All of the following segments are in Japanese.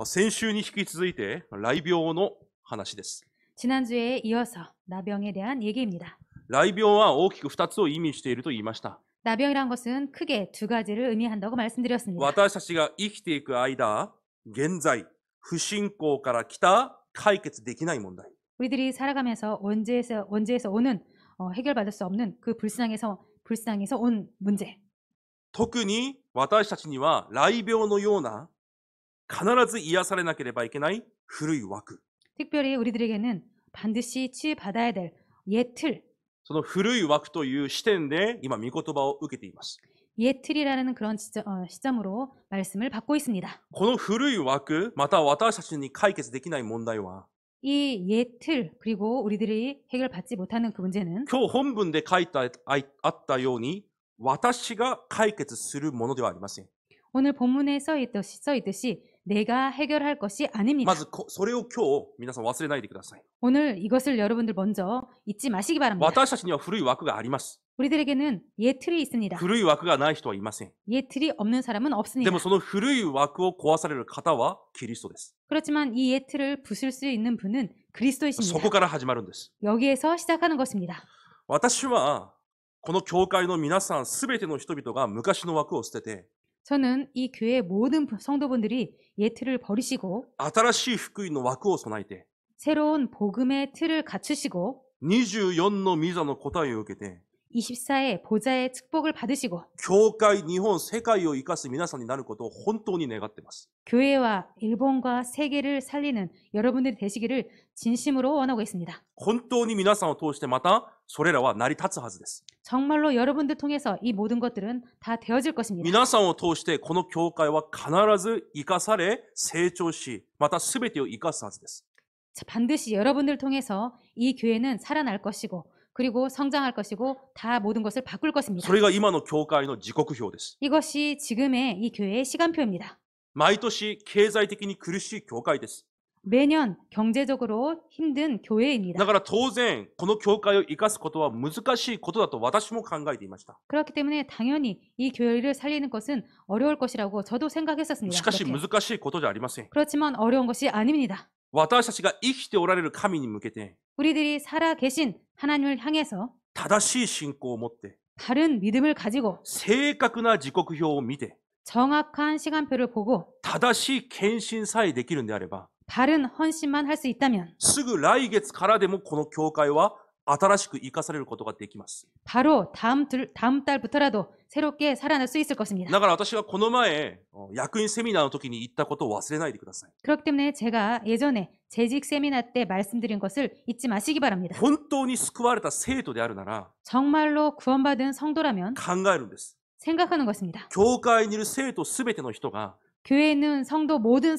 先週に引き続いて、雷病の話です。 지난주에 이어서 나병에 대한 얘기입니다. 雷病は大きく2つを意味していると言いました。 나병이란 것은 크게 두 가지를 의미한다고 말씀드렸습니다. 私たちが生きていく間、現在、不信仰から来た解決できない問題。 우리들이 살아가면서 원죄에서 오는 해결받을 수 없는 그 불쌍에서 온 문제. 特に私たちには雷病のような必ず癒されなければいけない古い枠。 특별히 우리들에게는 반드시 치유받아야 될 옛 틀, その古い枠という視点で今、御言葉を受けています。 옛 틀이라는 그런 시점으로 말씀을 받고 있습니다. この古い枠、また私たちに解決できない問題は、 이 옛 틀, 그리고 우리들이 해결받지 못하는 그 문제는 今日本文で書いてあったように、私が解決するものではありません。 오늘 본문에 써 있듯이 내가 해결할 것이 아닙니다. まずそれを今日皆さん忘れないでください。 오늘 이것을 여러분들 먼저 잊지 마시기 바랍니다. 私たちには古い枠があります。 우리들에게는 옛 틀이 있습니다. 古い枠がない人はいません。 옛 틀이 없는 사람은 で 없습니다. もその古い枠を壊される方はキリストです。 그렇지만 이 옛 틀을 부술 수 있는 분은 そ 그리스도이십니다. こから始まるんです。 여기에서 시작하는 것입니다. 私はこの教会の皆さんすべての人々が昔の枠を捨てて、 저는 이 교회 모든 성도분들이 옛 틀을 버리시고 新しい福音の枠を備えて、 새로운 복음의 틀을 갖추시고 24の御座の答えを受けて、 24의 보좌의 축복을 받으시고 教会、日本、世界を生かす皆さんになることを本当に願っています。 교회와 일본과 세계를 살리는 여러분들이 되시기를 진심으로 원하고 있습니다. 本当に皆さんを通してまたそれらは成り立つはずです。 정말로 여러분들 통해서 이 모든 것들은 다 되어질 것입니다. 皆さんを通してこの教会は必ず生かされ、成長し、また全てを生かすはずです。 반드시 여러분들 통해서 이 교회는 살아날 것이고 그리고 성장할 것이고 다 모든 것을 바꿀 것입니다. それが今の教会の時刻表です。 이것이 지금의 이 교회의 시간표입니다. 毎年経済的に苦しい教会です。 매년 경제적으로 힘든 교회입니다. だから当然、この教会を生かすことは難しいことだと私も考えていました。 그렇기 때문에 당연히 이 교회를 살리는 것은 어려울 것이라고 저도 생각했었습니다. しかし 그렇게. 難しいことじゃありません。 그렇지만 어려운 것이 아닙니다. 私たちが生きておられる神に向けて、 우리들이 살아 계신 하나님을 향해서 正しい信仰を持って、 바른 믿음을 가지고 正確な時刻表を見て、 정확한 시간표를 보고 正しい献身さえできるんであれば、 바른 헌신만 할 수 있다면 すぐ来月からでもこの教会は新しく生かされることができます。 바로 다음 달부터라도 새롭게 살아날 수 있을 것입니다. だから私がこの前、役員セミナーの時に言ったことを忘れないでください。 그렇기 때문에 제가 예전에 재직 세미나 때 말씀드린 것을 잊지 마시기 바랍니다. 本当に救われた生徒であるなら 정말로 구원받은 성도라면 考えるんです。 생각하는 것입니다. 教会にいる生徒すべての人が 교회에 있는 성도 모든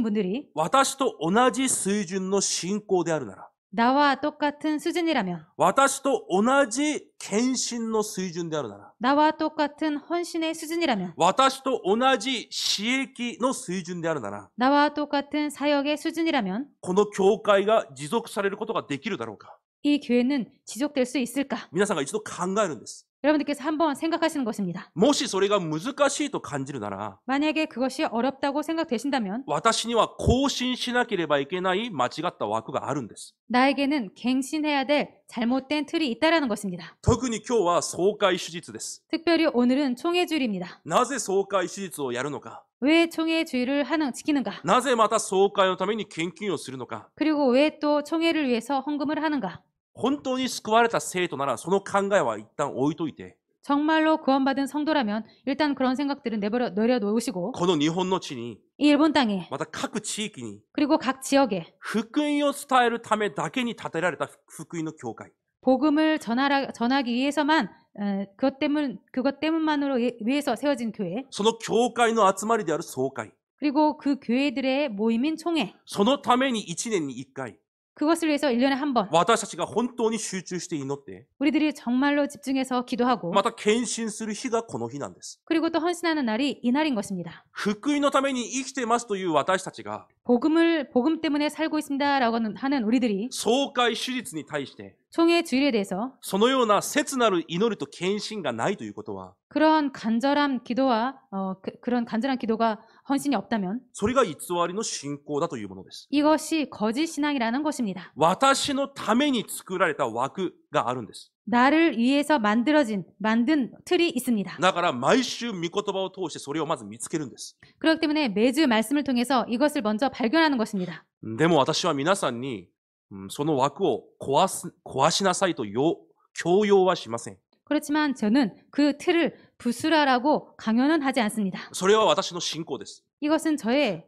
분들이 私と同じ水準の信仰であるなら 나와 똑같은 수준이라면 私と同じ献身の水準であるなら 나와 똑같은 헌신의 수준이라면 私と同じ私益の水準であるなら 나와 똑같은 사역의 수준이라면 この教会が持続されることができるだろうか。 이 교회는 지속될 수 있을까? 皆さんが一度考えるんです。 여러분들께서 한번 생각하시는 것입니다. もしそれが難しいと感じるなら 만약에 그것이 어렵다고 생각되신다면 私には更新しなければいけない間違った枠があるんです。 나에게는 갱신해야 될 잘못된 틀이 있다라는 것입니다. 特に今日は総会手術です。 특별히 오늘은 총회주일입니다. なぜ総会手術をやるのか。 왜 총회주의를 지키는가? なぜまた総会のために献金をするのか。 그리고 왜 또 총회를 위해서 헌금을 하는가? 本当に救われた生徒ならその考えは一旦置いといて、 정말로 구원받은 성도라면 일단 그런 생각들은 내려놓으시고 この日本の地に、 이 일본 땅에 また各地域に 그리고 각 지역에 福音を伝えるためだけに建てられた福音の教会。 복음을 전하기 위해서만 그것 때문만으로 위해서 세워진 교회 その教会の集まりである総会。 그리고 그 교회들의 모임인 총회 そのために1年に1回、 그것을 위해서 1년에 한 번 私たちが本当に集中して祈って、 우리들이 정말로 집중해서 기도하고 また献身する日がこの日なんです。 그리고 또 헌신하는 날이 이 날인 것입니다. 福音のために生きてますという私たちが、 복음 때문에 살고 있습니다라고 하는 우리들이 総会手術に対して、 총회 주일에 대해서 そのような切なる祈りと献身がないということは、 그런 간절한 기도와 그런 간절한 기도가 헌신이 없다면 それが偽りの信仰だというものです。 이것이 거짓 신앙이라는 것입니다. 私のために作られた枠があるんです。 나를 위해서 만든 틀이 있습니다. だから毎週御言葉を通してそれをまず見つけるんです。 그렇기 때문에 매주 말씀을 통해서 이것을 먼저 발견하는 것입니다. でも私は皆さんに、その枠を壊しなさいと強要はしません。 그렇지만 저는 그 틀을 부수라라고 강요는 하지 않습니다. それは私の信仰です。 이것은 저의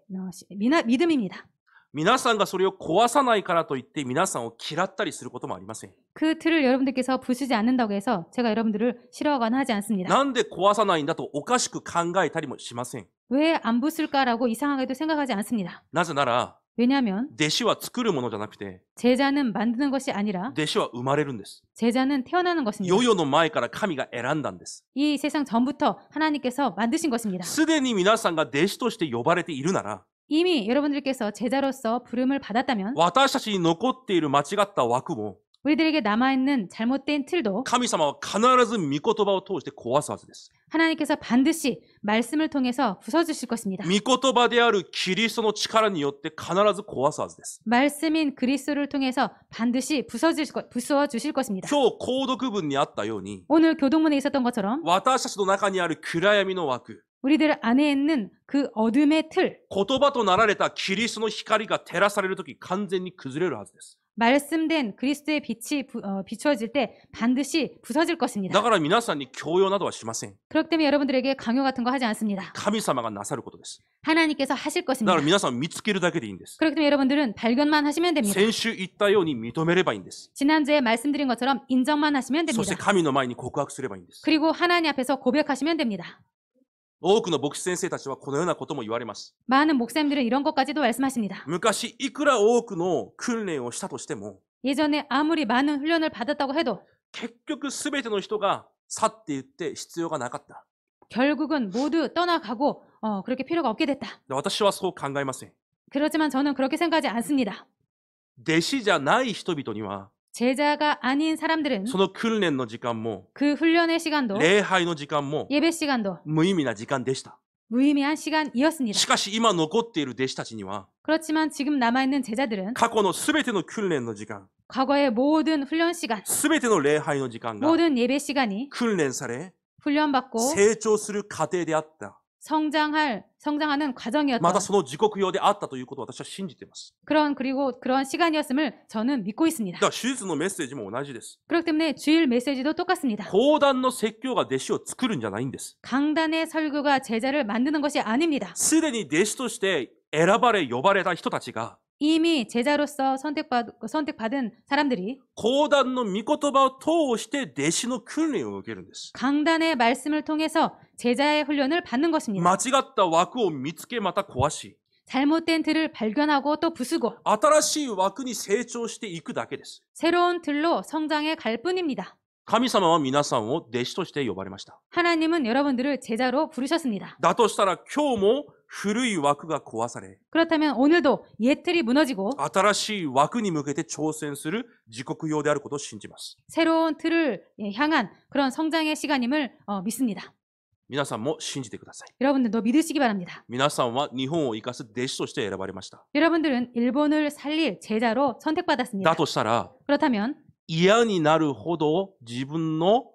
믿음입니다. 皆さんがそれを壊さないからといって皆さんを嫌ったりすることもありません。 그 틀을 여러분들께서 부수지 않는다고 해서 제가 여러분들을 싫어하거나 하지 않습니다. なんで壊さないんだとおかしく考えたりもしません。 왜 안 부술까라고 이상하게도 생각하지 않습니다. なぜなら、 왜냐하면 弟子は作るものじゃなくて、 제자는 만드는 것이 아니라 弟子は生まれるんです。 제자는 태어나는 것입니다. 世々の前から神が選んだんです。 이 세상 전부터 하나님께서 만드신 것입니다. すでに皆さんが弟子として呼ばれているなら、 이미 여러분들께서 제자로서 부름을 받았다면 私たちに残っている間違った枠も、 우리들에게 남아있는 잘못된 틀도 神様は必ず御言葉を通して壊すはずです。 하나님께서 반드시 말씀을 통해서 부숴주실 것입니다. 御言葉であるキリストの力によって必ず壊すはずです。 말씀인 그리스도를 통해서 반드시 부숴주실 것입니다. 今日、購読文にあったように、 오늘 교동문에 있었던 것처럼 私たちの中にある暗闇の枠、 우리들 안에 있는 그 어둠의 틀, 言葉となられたキリストの光が照らされるとき完全に崩れるはずです。 말씀된 그리스도의 빛이 비추어질 때 반드시 부서질 だ 것입니다. から皆さんに強要などはしません。 그렇기 때문에 여러분들에게 강요 같은 거 하지 않습니다. 神様がなさることです。 하나님께서 하실 だか 것입니다. ら皆さん見つけるだけでいいんです。 그렇기 때문에 여러분들은 발견만 하시면 됩니다. 先週言ったように認めればいいんです。 지난주에 말씀드린 것처럼 인정만 하시면 そして 됩니다. 神の前に告白すればいいんです。 그리고 하나님 앞에서 고백하시면 됩니다. 多くの牧師先生たちはこのようなことも言われます。 많은 목사님들은 이런 것까지도 말씀하십니다. 昔いくら多くの訓練をしたとしても、 예전에 아무리 많은 훈련을 받았다고 해도 結局すべての人が去っていって必要がなかった。 결국은 모두 떠나가고 그렇게 필요가 없게 됐다. 私はそう考えません。 그렇지만 저는 그렇게 생각하지 않습니다. 弟子じゃない人々には、 제자가 아닌 사람들은 その訓練の時間も、 그 훈련의 시간도 礼拝の時間も 예배 시간도 無意味な時間でした。 무의미한 시간이었습니다. しかし今残っている弟子たちには、 그렇지만 지금 남아있는 제자들은 過去のすべての訓練の時間、 과거의 모든 훈련 시간, すべての礼拝の時間が 모든 예배 시간이 訓練され、 훈련받고 成長する過程であった。 성장하는 ま 과정이었던 たその時刻表であったということを私は信じています。 그런 시간이었음을 저는 믿고 있습니다. だから手術のメッセージも同じです。 그렇기 때문에 주일 메시지도 똑같습니다. 講談の説教が弟子を作るんじゃないんです。 강단의 설교가 제자를 만드는 것이 아닙니다. すでに弟子として選ばれ呼ばれた人たちが、 이미 제자로서 선택받은 사람들이 講談の御言葉を通して弟子の訓練を受けるんです。 강단의 말씀을 통해서 제자의 훈련을 받는 것입니다. 間違った枠を見つけまた壊し、 잘못된 틀을 발견하고 또 부수고 新しい枠に成長していくだけです。 새로운 틀로 성장해 갈 뿐입니다. 神様は皆さんを弟子として呼ばれました。 하나님은 여러분들을 제자로 부르셨습니다. だとしたら今日も古い枠が壊され、 그렇다면 오늘도 옛 틀이 무너지고 新しい枠に向けて挑戦する時刻用であることを信じます。 새로운 틀을 향한 그런 성장의 시간임을 믿습니다. 皆さんも信じてください。 여러분들도 믿으시기 바랍니다. 皆さんは日本を生かす弟子として選ばれました。 여러분들은 일본을 살릴 제자로 선택받았습니다. だとしたら、 그렇다면 嫌になるほど自分の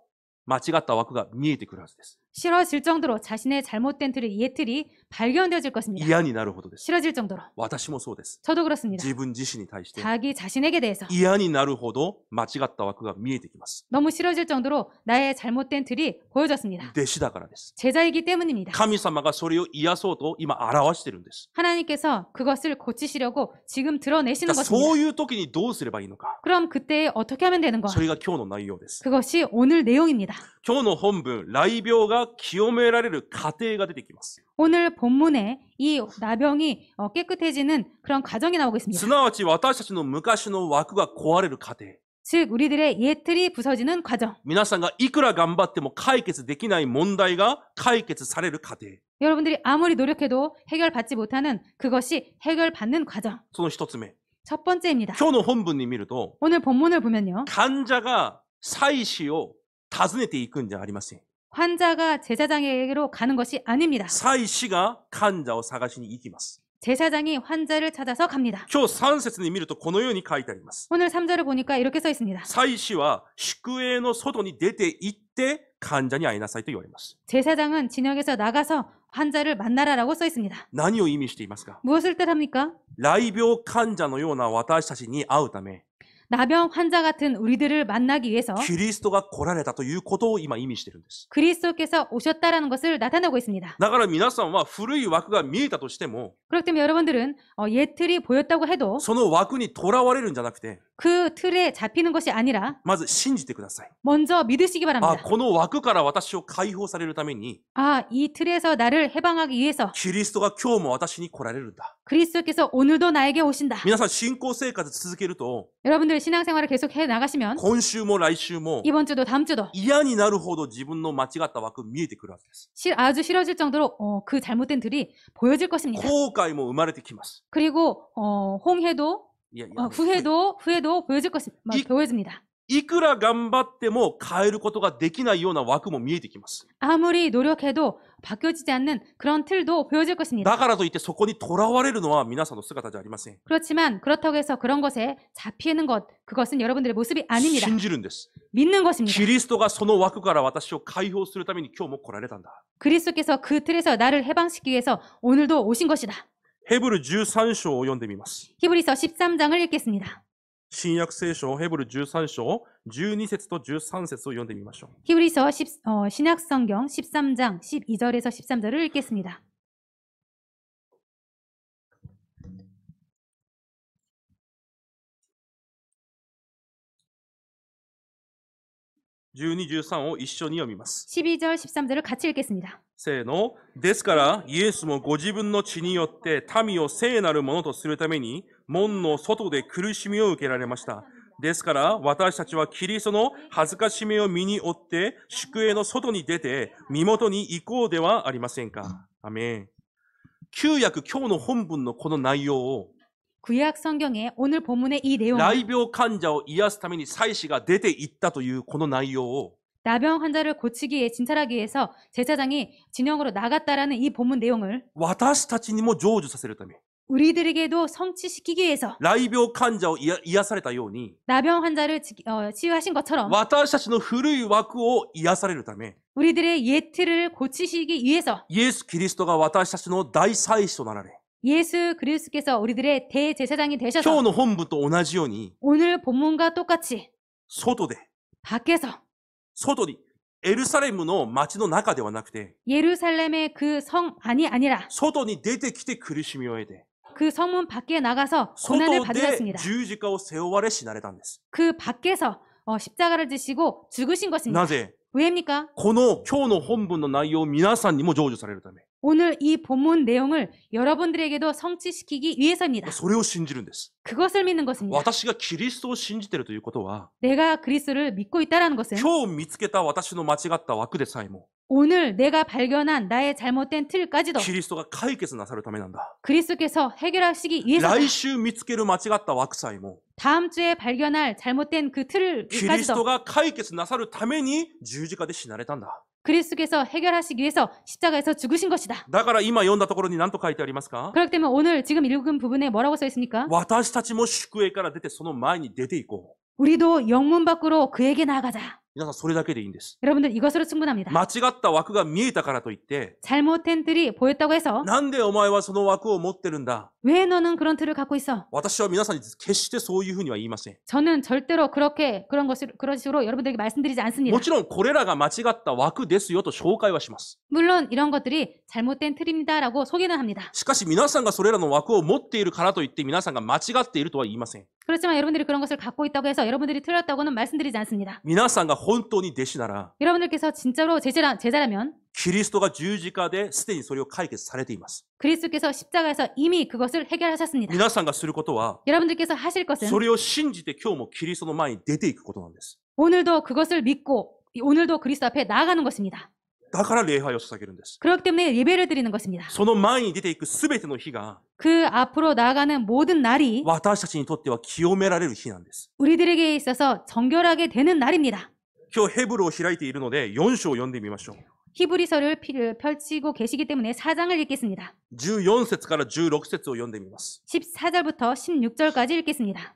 間違った枠が見えてくるはずです。 싫어질 정도로 자신의 잘못된 틀이 옛 틀이 발견되어질 것입니다. 嫌になるほどです。 싫어질 정도로. 私もそうです。 저도 그렇습니다. 自分自身に対して 자기 자신에게 대해서 嫌になるほど間違った枠が見えてきます。 너무 싫어질 정도로 나의 잘못된 틀이 보여졌습니다. 弟子だからです。 제자이기 때문입니다. 神様がそれを癒そうと今表してるんです。 하나님께서 그것을 고치시려고 지금 드러내시는 だからそう 것입니다. いう時にどうすればいいのか。 그럼 그때 어떻게 하면 되는 そ 거야? れが今日の内容です。 그것이 오늘 내용입니다. 今日の本文、雷病が清められる過程が出てきます。 오늘 본문에 이 나병이 깨끗해지는 그런 과정이 나오고 す 있습니다. なわち私たちの昔の枠が壊れる過程。 즉 우리들의 옛 틀이 부서지는 과정. 皆さんがいくら頑張っても解決できない問題が解決される過程。 여러분들이 아무리 노력해도 해결받지 못하는 그것이 해결받는 과정. その一つ目。첫 번째입니다. 今日の本文に見ると、 오늘 본문을 보면요. 患者が祭司を訪ねていくんじゃありません。 환자가 제사장에게로 가는 것이 아닙니다. 祭司が患者を探しに行きます。 제사장이 환자를 찾아서 갑니다. 今日3節に見るとこのように書いてあります。 오늘 3절을 보니까 이렇게 써 있습니다. 祭司は宿営の外に出て行って患者に会いなさいと言われます。 제사장은 진영에서 나가서 환자를 만나라라고 써 있습니다. 何を意味していますか？ 무엇을 뜻합니까? 雷病患者のような私たちに会うため、 나병 환자 같은 우리들을 만나기 위해서 キリストが来られたということを今意味しているんです。 그리스도께서 오셨다라는 것을 나타내고 있습니다. だから皆さんは古い枠が見えたとしても、 그렇기 때문에 여러분들은 옛 틀이 보였다고 해도 その枠にとらわれるんじゃなくて、 그 틀에 잡히는 것이 아니라 まず信じてください。 먼저 믿으시기 あ、 바랍니다. この枠から私を解放されるために、 이 틀에서 나를 해방하기 위해서 キリストが今日も私に来られるんだ。 그리스도께서 오늘도 나에게 오신다. 皆さん信仰生活続けると、 여러분들 신앙생활을 계속 해 나가시면 今週も来週も 이번 주도 다음 주도 嫌になるほど自分の間違った枠見えてくるわけです。 아주 싫어질 정도로 그 잘못된 틀이 보여질 것입니다. 後悔も生まれてきます。 그리고 홍해도 いやいや、 후회도 보여질 보여집니다. いくら頑張っても変えることができないような枠も見えてきます。 아무리 노력해도 바뀌어지지 않는 그런 틀도 보여질 것입니다. だからといってそこにとらわれるのは皆さんの姿じゃありません。 그렇지만 그렇다고 해서 그런 것에 잡히는 것, 그것은 여러분들의 모습이 아닙니다. 信じるんです。 믿는 것입니다. キリストがその枠から私を解放するために今日も来られたんだ。 그리스도께서 그 틀에서 나를 해방시키기 위해서 오늘도 오신 것이다. ヘブル13章を読んでみます。 히브리서 13장을 읽겠습니다. 新約聖書ヘブル13章12節と13節を読んでみましょう。 히브리서 신약성경 13장 12절에서 13절을 읽겠습니다. 12、13を一緒に読みます。 12절, 13절을 같이 읽겠습니다. せーの。ですから、イエスもご自分の血によって民を聖なるものとするために、門の外で苦しみを受けられました。ですから、私たちはキリストの恥ずかしめを身に負って、宿営の外に出て、身元に行こうではありませんか。アメン。旧約、今日の本文のこの内容を、 구약 성경의 오늘 본문의 이 내용은 雷病患者を癒すために祭司が出て行ったというこの内容を 나병 환자를 고치기 위해 진찰하기 위해서 제사장이 진영으로 나갔다라는 이 본문 내용을 私たちにも成就させるため 우리들에게도 성취시키기 위해서 雷病患者を癒されたように 나병 환자를 치유하신 것처럼 私たちの古い枠を癒されるため 우리들의 옛 틀을 고치시기 위해서 イエス・キリストが私たちの大祭司となられ 예수 그리스도께서 우리들의 대제사장이 今日 되셔서 の本文と同じように 오늘 본문과 똑같이 外で 밖에서 外にエルサレムの街の中ではなくて 예루살렘의 그 성 안이 아니라 外に出てきて苦しみを得て 그 성문 밖에 나가서 고난을 外で 받으셨습니다. 十字架を背負われ死なれたんです。 그 밖에서 십자가를 지시고 죽으신 것입니다. なぜ 왜입니까? この今日の本文の内容を皆さんにも成就されるため 오늘 이 본문 내용을 여러분들에게도 성취시키기 위해서입니다. それを信じるんです。 그것을 믿는 것입니다. 私がキリストを信じているということは 내가 그리스도를 믿고 있다는 것은 今日見つけた私の間違った枠でさえも 오늘 내가 발견한 나의 잘못된 틀까지도 キリストが解決なさるためなんだ。 그리스도께서 해결하시기 위해서다. 来週見つける間違った枠さえも 다음 주에 발견할 잘못된 그 キリスト 틀까지도 が解決なさるために十字架で死なれたんだ。 그리스도께서 해결하시기 위해서 십자가에서 죽으신 것이다. だから今読んだところに何と書いてありますか？ 그렇기 때문에 오늘 지금 읽은 부분에 뭐라고 써 있습니까? 私たちも宿営から出てその前に出ていこう。 우리도 영문 밖으로 그에게 나아가자. 皆さんそれだけでいいんです。 여러분들 이것으로 충분합니다. 間違った枠が見えたからといって 잘못된 틀이 보였다고 해서 なんでお前はその枠を持ってるんだ？ 왜 너는 그런 틀을 갖고 있어? 私は皆さんに決してそういうふうには言いません。 저는 절대로 그런 식으로 여러분들에게 말씀드리지 않습니다. もちろんこれらが間違った枠ですよと紹介はします。 물론 이런 것들이 잘못된 틀입니다라고 소개는 합니다. しかし皆さんがそれらの枠を持っているからといって皆さんが間違っているとは言いません。 그렇지만 여러분들이 그런 것을 갖고 있다고 해서 여러분들이 틀렸다고는 말씀드리지 않습니다. 皆さんが本当に弟子なら 여러분들께서 진짜로 제자라면 キリストが十字架ですでにそれを解決されています。 그리스도께서 십자가에서 이미 그것을 해결하셨습니다. 皆さんがすることは 여러분들께서 하실 것은 それを信じて今日もキリストの前に出ていくことなんです。 오늘도 그것을 믿고 오늘도 그리스도 앞에 나아가는 것입니다. だから礼拝を捧げるんです。 그렇기 때문에 예배를 드리는 것입니다. その前に出ていくすべての日が 그 앞으로 나아가는 모든 날이 私たちにとっては清められる日なんです。 우리들에게 있어서 정결하게 되는 날입니다. 今日ヘブルを開いているので4章を読んでみましょう。 히브리서를 펼치고 계시기 때문에 4장을 읽겠습니다. 14節から16節を読んでみます。 14절부터 16절까지 읽겠습니다.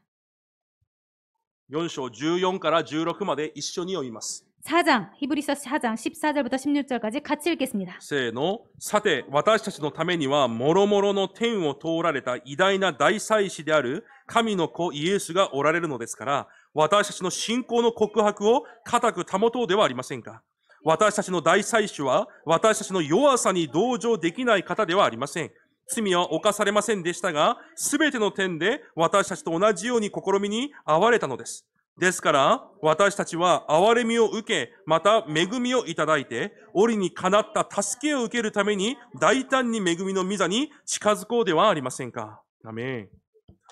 4章14から16まで一緒に読みます。 4장, 히브리서 4장 14절부터 16절까지 같이 읽겠습니다. せーの。さて、私たちのためには、もろもろの天を通られた偉大な大祭司である神の子イエスがおられるのですから、私たちの信仰の告白を固く保とうではありませんか。私たちの大祭司は、私たちの弱さに同情できない方ではありません。罪は犯されませんでしたが、すべての点で私たちと同じように試みに遭われたのです。ですから、私たちは憐れみを受け、また恵みをいただいて、折にかなった助けを受けるために、大胆に恵みの御座に近づこうではありませんか。アメン。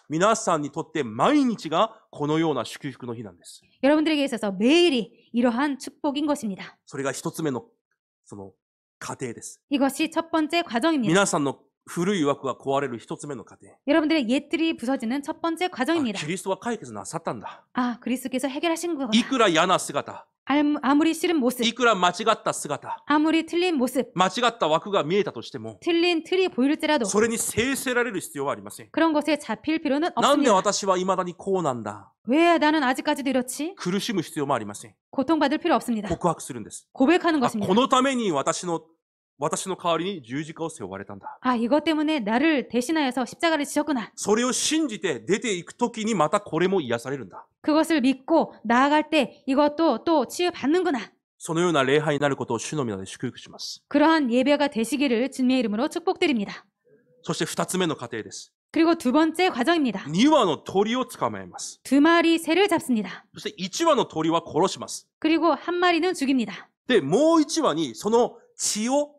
皆さんにとって毎日がこのような祝福の日なんです。 여러분들에게 있어서 매일이 이러한 축복인 것입니다. それが一つ目の、過程です。 이것이 첫 번째 과정입니다. 皆さんの古い枠が壊れる一つ目の過程。 여러분들의 옛들이 부서지는 첫 번째 あ、 과정입니다. キリストは解決なさったんだ。 아, 그리스도께서 해결하신 거구나. いくら嫌な姿、 아무리 싫은 모습, いくら間違った姿、 아무리 틀린 모습, 間違った枠が見えたとしても、 틀린 틀이 보일지라도 それに制せられる必要はありません。 그런 것에 잡힐 필요는 なんで 없습니다. 私は未だにこうなんだ。 왜 나는 아직까지도 이렇지? 苦しむ必要もありません。 고통받을 필요 없습니다. 告白するんです。 고백하는 あ、 것입니다. このために私の代わりに十字架を背負われたんだ。 아, 이것 때문에 나를 대신하여서 십자가를 지셨구나. それを信じて出ていくときにまたこれも癒されるんだ。 그것을 믿고 나아갈 때 이것도 또 치유받는구나. そのような礼拝になることを主の皆で祝福します。 그러한 예배가 되시기를 주님의 이름으로 축복드립니다. そして二つ目の過程です。 그리고 두 번째 과정입니다. 2羽の鳥を捕まえます。 두 마리 새를 잡습니다. そして1羽の鳥は殺します。 그리고 한 마리는 죽입니다. で、もう1羽にその血を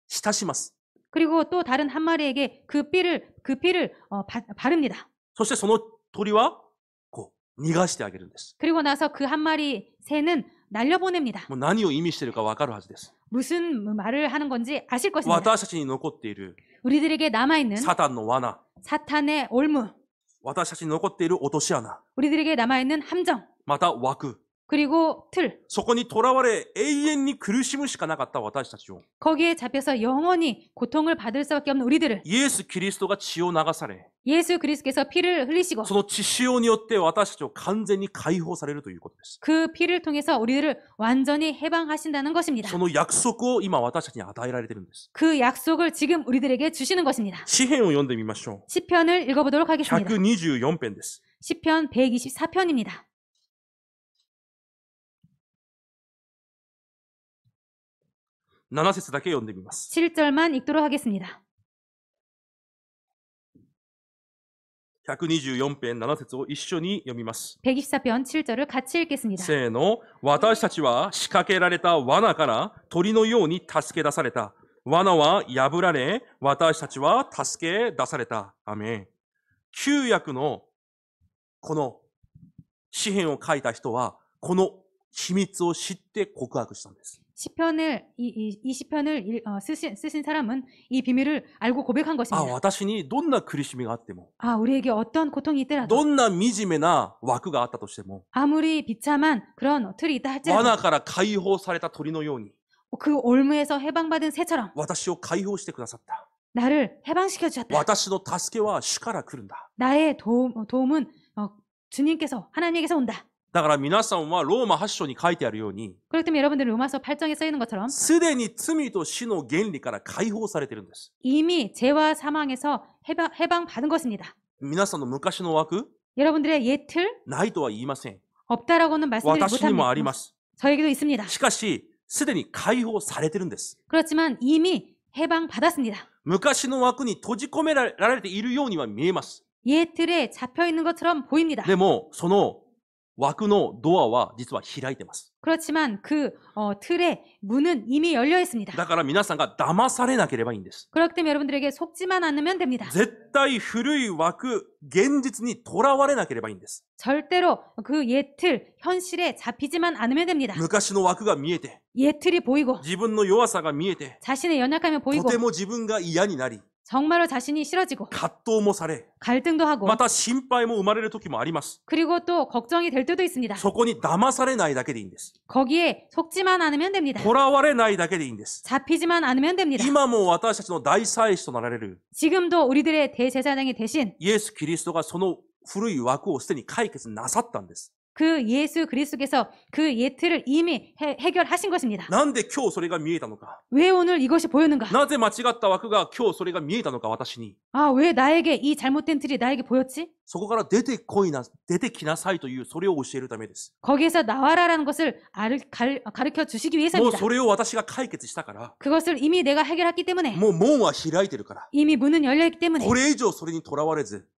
浸します。 그리고 또 다른 한 마리에게 그 피를 바릅니다. そしてその鳥はこう逃がしてあげるんです。 그리고 나서 그 한 마리 새는 날려보냅니다. もう何を意味しているかわかるはずです。 무슨 말을 하는 건지 아실 것입니다. 私たちに残っている 우리들에게 남아있는 サタンの罠、 사탄의 올무, 私たちに残っている落とし穴、 우리들에게 남아있는 함정, また枠、 그리고 틀, そこにとらわれ永遠に苦しむしかなかった私たちを 거기에 잡혀서 영원히 고통을 받을 수밖에 없는 우리들을 イエス・キリストが血を流され、 예수 그리스도께서 피를 흘리시고 その血潮によって私たちを完全に解放されるということです。 그 피를 통해서 우리들을 완전히 해방하신다는 것입니다. その約束を今私たちに与えられているんです。 그 약속을 지금 우리들에게 주시는 것입니다. 詩篇を読んでみましょう。 시편을 읽어보도록 하겠습니다. 124編です。 시편 124편입니다. 7節だけ読んでみます。 7절만 읽도록 하겠습니다. 124編7節を一緒に読みます。 124편 7절을 같이 읽겠습니다. せーの。私たちは仕掛けられた罠から鳥のように助け出された。罠は破られ、私たちは助け出された。アメン。旧約のこの詩篇を書いた人は、この秘密を知って告白したんです。 시편을 이 시편을 쓰신 사람은 이 비밀을 알고 고백한 あ、 것입니다. 私にどんな苦しみがあっても、 아, 우리에게 어떤 고통이 있더라도 どんな惨めな枠があったとしても、 아무리 비참한 그런 틀이 있다 罠 할지라도 から解放された鳥のように、 그 올무에서 해방받은 새처럼 私を解放してくださった。 나를 해방시켜 주셨다. 私の助けは主から来るんだ。 나의 도움은 주님께서 하나님에게서 온다. だから皆さんはローマ8章に書いてあるように、 그렇기 때문에 여러분들 로마서 8장에 써 있는 것처럼 すでに罪と死の原理から解放されているんです。 이미 죄와 사망에서 해방받은 것입니다. 皆さんの昔の枠、 여러분들의 옛 틀 ないとは言いません。 없다라고는 말씀드리지 私にもあり 못합니다. ます。 저에게도 있습니다. しかし、すでに解放されてるんです。 그렇지만 이미 해방받았습니다. 昔の枠に閉じ込められているようには見えます。 옛 틀에 잡혀 있는 것처럼 보입니다. でも、その枠のドアは実は開いてます。 그렇지만 그 틀의 문은 이미 열려 있습니다. だから皆さんが騙されなければいいんです。 그렇기 때문에 여러분들에게 속지만 않으면 됩니다. 絶対古い枠、現実にとらわれなければいいんです。 절대로 그 옛틀, 현실에 잡히지만 않으면 됩니다. 昔の枠が見えて、 옛틀이 보이고 自分の弱さが見えて、 자신의 연약함이 と 보이고 ても自分が嫌になり、 정말로 자신이 싫어지고 葛藤もされ、 갈등도 하고 また心配も生まれる時もあります。 그리고 또 걱정이 될 때도 있습니다. そこに騙されないだけでいいんです。 거기에 속지만 않으면 됩니다. とらわれないだけでいいんです。 잡히지만 않으면 됩니다. 今も私たちの大祭司となられる 지금도 우리들의 대제사장이 대신 イエス・キリストがその古い枠をすでに解決なさったんです。 그 예수 그리스도께서 그 옛틀을 이미 해결하신 것입니다. なんで今日それが見えたのか。 왜 오늘 이것이 보였는가? なぜ間違った枠が今日それが見えたのか、私に。 아, 왜 나에게 이 잘못된 틀이 나에게 보였지? そこから出てきなさいという、それを教えるためです。 거기에서 나와라라는 것을 가르쳐 주시기 もう 위해서입니다. それを私が解決したから、 그것을 이미 내가 해결했기 때문에 もう門は開いてるから、 이미 문은 열려 있기 때문에 これ以上それにとらわれず、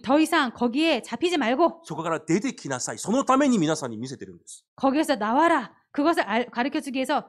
더 이상 거기에 잡히지 말고 そこから出てきなさい。そのために皆さんに見せてるんです。 거기에서 나와라. 그것을 가르쳐 주기 위해서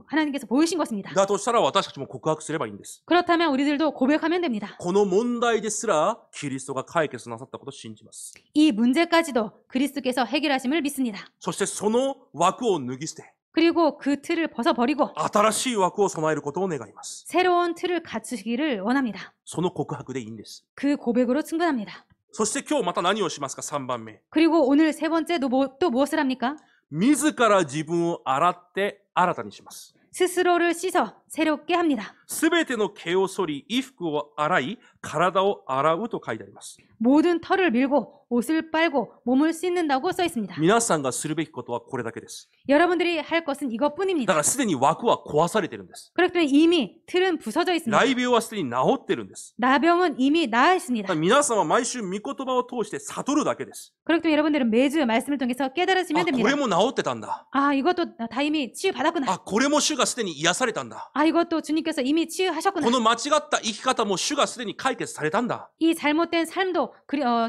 하나님께서 보이신 것입니다. だとしたら私たちも告白すればいいんです。 그렇다면 우리들도 고백하면 됩니다. この問題ですら、キリストが解決なさったことを信じます。 이 문제까지도 그리스도께서 해결하심을 믿습니다. そしてその枠を脱ぎ捨て、 그리고 그 틀을 벗어버리고 新しい枠を備えることを願います。 새로운 틀을 갖추시기를 원합니다. その告白でいいんです。 그 고백으로 충분합니다. そして今日また何をしますか、3番目。 그리고 오늘 세 번째 또 무엇을 합니까? 自ら自分を洗って新たにします。 스스로를 씻어 새롭게 합니다. すべての毛を剃り、衣服を洗い、体を洗うと書いてあります。 모든 털을 밀고 옷을 빨고 몸을 씻는다고 써 있습니다. 皆さんがするべきことはこれだけです。 여러분들이 할 것은 だ 이것뿐입니다. からすでに枠は壊されてるんです。 그렇기 때문에 이미 틀은 부서져 있습니다. 雷病はすでに治ってるんです。 나병은 이미 나아 だ 있습니다. から皆さんは毎週御言葉を通して悟るだけです。 그렇기 때문에 여러분들은 매주 말씀을 통해서 あ、 깨달으시면 こ 됩니다. れも治ってたんだ。 아, 이것도 다 이미 치유받았구나. あ、これも主がすでに癒されたんだ。 아, 이것도 주님께서 이미 こ 치유하셨구나. の間違った生き方も主がすでに解決されたんだ。 이 잘못된 삶도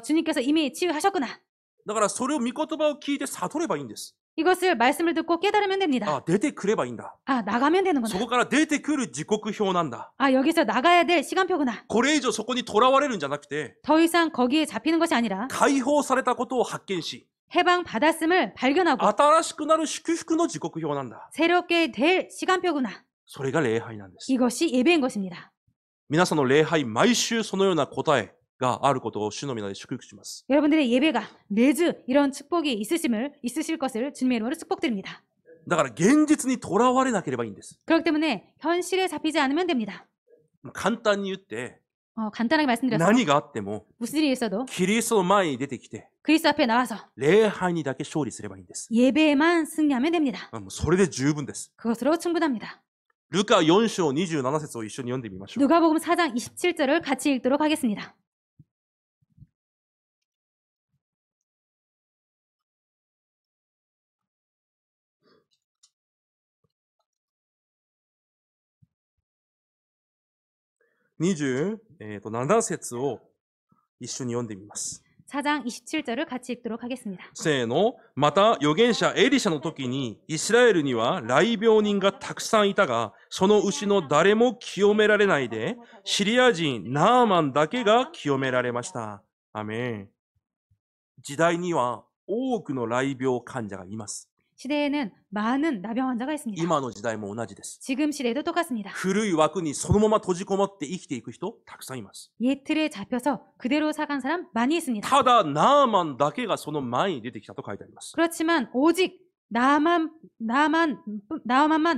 주님께서 이미 치유하셨구나. だからそれを御言葉を聞いて悟ればいいんです。 이것을 말씀을 듣고 깨달으면 됩니다. あ、出てくればいいんだ。 아, 나가면 そ 되는구나. こから出てくる時刻表なんだ。 아, 여기서 나가야 될 시간표구나. これ以上そこにとらわれるんじゃなくて、 더 이상 거기에 잡히는 것이 아니라 解放されたことを発見し、 해방받았음을 발견하고 新しくなる祝福の時刻表なんだ。 새롭게 될 시간표구나. それが礼拝なんです。 이것이 예배인 것입니다. 皆さんの礼拝、毎週そのような答えがあることを主の皆で祝福します。 여러분들의 예배가 매주 이런 축복이 있으실 것을 주님의 이름으로 축복드립니다. だから現実にとらわれなければいいんです。 그렇기 때문에 현실에 잡히지 않으면 됩니다. 簡単に言って、 간단하게 말씀드려서 何があっても、 무슨 일이 있어도 キリストの前に出てきて、 그리스도 앞에 나와서 礼拝にだけ勝利すればいいんです。 예배에만 승리하면 됩니다. もうそれで十分です。 그것으로 충분합니다. ルカ4章27節を一緒に読んでみましょう。 누가복음 4장 27절을 같이 읽도록 하겠습니다.27節を一緒に読んでみます。 4장 27절을 같이 읽도록 하겠습니다. せーの。また預言者エリシャの時にイスラエルには雷病人がたくさんいたが、そのうちの誰も清められないで、シリア人ナーマンだけが清められました。アメン。時代には多くの雷病患者がいます。 시대에는 많은 나병 환자가 있습니다. 今の時代も同じです。 지금 시대도 똑같습니다. 古い枠にそのまま閉じこもって生きていく人たくさんいます。 옛 틀에 잡혀서 그대로 살아간 사람 많이 있습니다. ただナーマンだけがその前に出てきたと書いてあります。 그렇지만 오직 나만만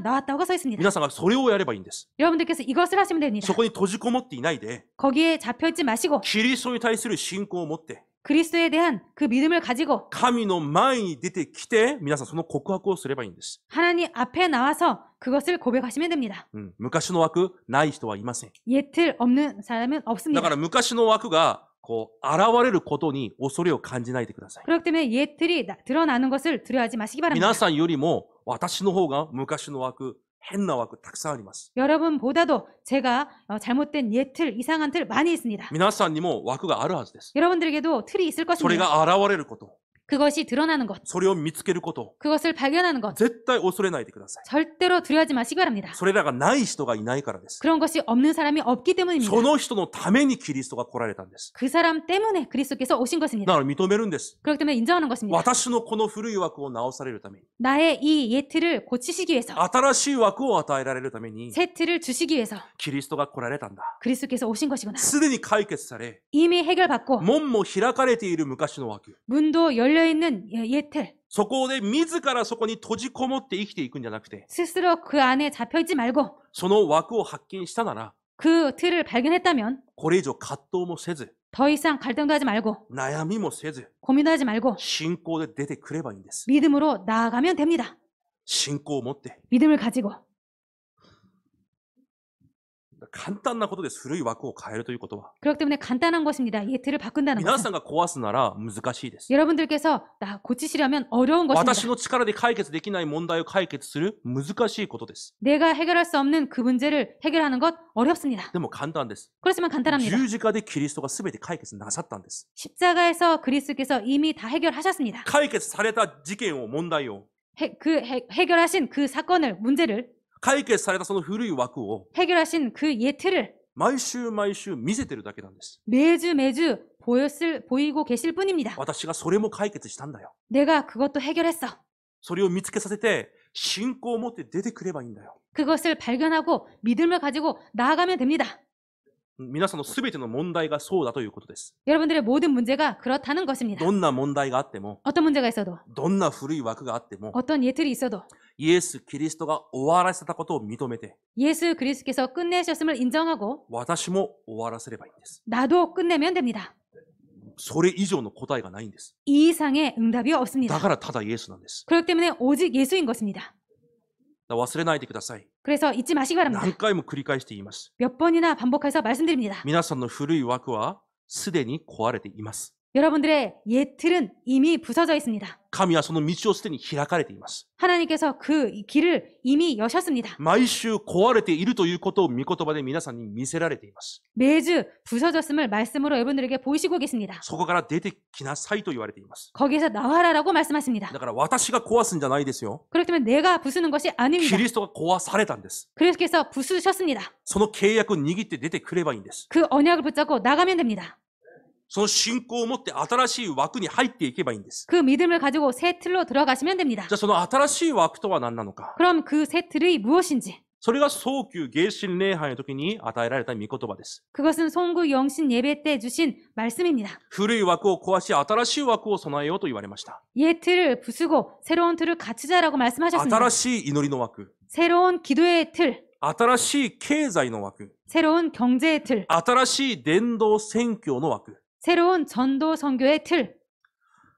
나왔다고 써 있습니다. 皆さんがそれをやればいいんです。 여러분들께서 이것을 하시면 됩니다. そこに閉じこもっていないで、 거기에 잡혀있지 마시고 キリストに対する信仰を持って、 그리스도에 대한 그 믿음을 가지고 神の前に出てきて、皆さんその告白をすればいいんです。 하나님 앞에 나와서 그것을 고백하시면 됩니다. 昔の枠ない人はいません。 옛 틀 없는 사람은 だ 없습니다. から昔の枠が現れることに恐れを感じないでください。 그렇기 때문에 옛 틀이 드러나는 것을 두려워하지 마시기 바랍니다. 皆さんよりも私の方が昔の枠、変な枠たくさんあります。 여러분보다도 제가 잘못된 옛 틀, 이상한 틀 많이 있습니다. 皆さんにも枠があるはずです。 여러분들에게도 틀이 있을 それ 것입니다. が現れること。 그것이 드러나는 것, それを見つけること、 그것을 발견하는 것, 絶対恐れないでください。 절대로 두려워하지 마시기 바랍니다. それらがない人がいないからです。 그런 것이 없는 사람이 없기 때문입니다. その人のためにキリストが来られたんです。 그 사람 때문에 그리스도께서 오신 だ 것입니다. から認めるんです。 그렇기 때문에 인정하는 것입니다. 私のこの古い枠を直されるために、 나의 이 예틀을 고치시기 위해서, 新しい枠を与えられるために、 새 틀을 주시기 위해서 キリストが来られたんだ。 그리스도께서 오신 것이구나. すでに解決され、 이미 해결받고 門も開かれている昔の枠。 문도 열려있는 예틀, そこで自らそこに閉じこもって生きていくんじゃなくて、 스스로 그 안에 잡혀있지 말고 その枠を発見したなら、 그 틀을 발견했다면 これ以上葛藤もせず、 더 이상 갈등도 하지 말고 悩みもせず、 고민도 하지 말고 信仰で出てくればいいんです。 믿음으로 나아가면 됩니다. 信仰を持って。 믿음을 가지고. 簡単なことです。古い枠を変えるということは。 그렇기 때문에 간단한 것입니다. 예틀을 바꾼다는 皆さ 것은. んが壊すなら難しいです。 여러분들께서 나 고치시려면 어려운 私 것입니다. の力で解決できない問題を解決する難しいことです。 내가 해결할 수 없는 그 문제를 해결하는 것 어렵습니다. でも簡単です。 그렇지만 간단합니다. 十字架でキリストが全て解決なさったんです。 십자가에서 그리스도께서 이미 다 해결하셨습니다. 解決された事件を、問題を、 해결하신 그 사건을, 문제를, 解決されたその古い枠を 해결하신 그 예틀을 毎週毎週見せてるだけなんです。 매주 보이고 계실 뿐입니다. 私がそれも解決したんだよ。 내가 그것도 해결했어. それを見つけさせて、信仰を持って出てくればいいんだよ。 그것을 발견하고 믿음을 가지고 나아가면 됩니다. 皆さんの全ての問題がそうだということです。 여러분들의 모든 문제가 그렇다는 것입니다. どんな問題があっても、 어떤 문제가 있어도, どんな古い枠があっても、 어떤 예틀이 있어도 イエス・キリストが終わらせたことを認めて、 예수 그리스도께서 끝내셨음을 인정하고 私も終わらせればいいんです。 나도 끝내면 됩니다. それ以上の答えがないんです。 이 이상의 응답이 だ 없습니다. からただイエスなんです。 그렇기 때문에 오직 예수인 것입니다. 忘れないでください。 그래서 잊지 마시기 바랍니다. 何回も繰り返して言います。 몇 번이나 반복해서 말씀드립니다. 皆さんの古い枠はすでに壊れています。 여러분들의 예틀은 이미 부서져 있습니다. 神はその道をすでに開かれています。 하나님께서 그 길을 이미 여셨습니다. 毎週壊れているということを御言葉で皆さんに見せられています。 매주 부서졌음을 말씀으로 여러분들에게 보이시고 계십니다. そこから出てきなさいと言われています。 거기에서 나와라라고 말씀하십니다. だから私が壊すんじゃないですよ。 그렇기 때문에 내가 부수는 것이 キ 아닙니다. リストが壊されたんです。 그리스도께서 부수셨습니다. その契約を握って出てくればいいんです。 그 언약을 붙잡고 나가면 됩니다. その信仰を持って新しい枠に入っていけばいいんです。 그 믿음을 가지고 새 틀로 들어가시면 됩니다. じゃあその新しい枠とは何なのか。 그럼 그 새 틀이 무엇인지, それが早期迎神礼拝の時に与えられた御言葉です。 그것은 송구 영신 예배 때 주신 말씀입니다. 古い枠を壊し新しい枠を備えようと言われました。 옛 틀을 부수고 새로운 틀을 갖추자라고 말씀하셨습니다. 新しい祈りの枠、 새로운 기도의 틀, 新しい経済の枠、 새로운 경제의 틀, 新しい伝道宣教の枠。 새로운 전도 선교의 틀.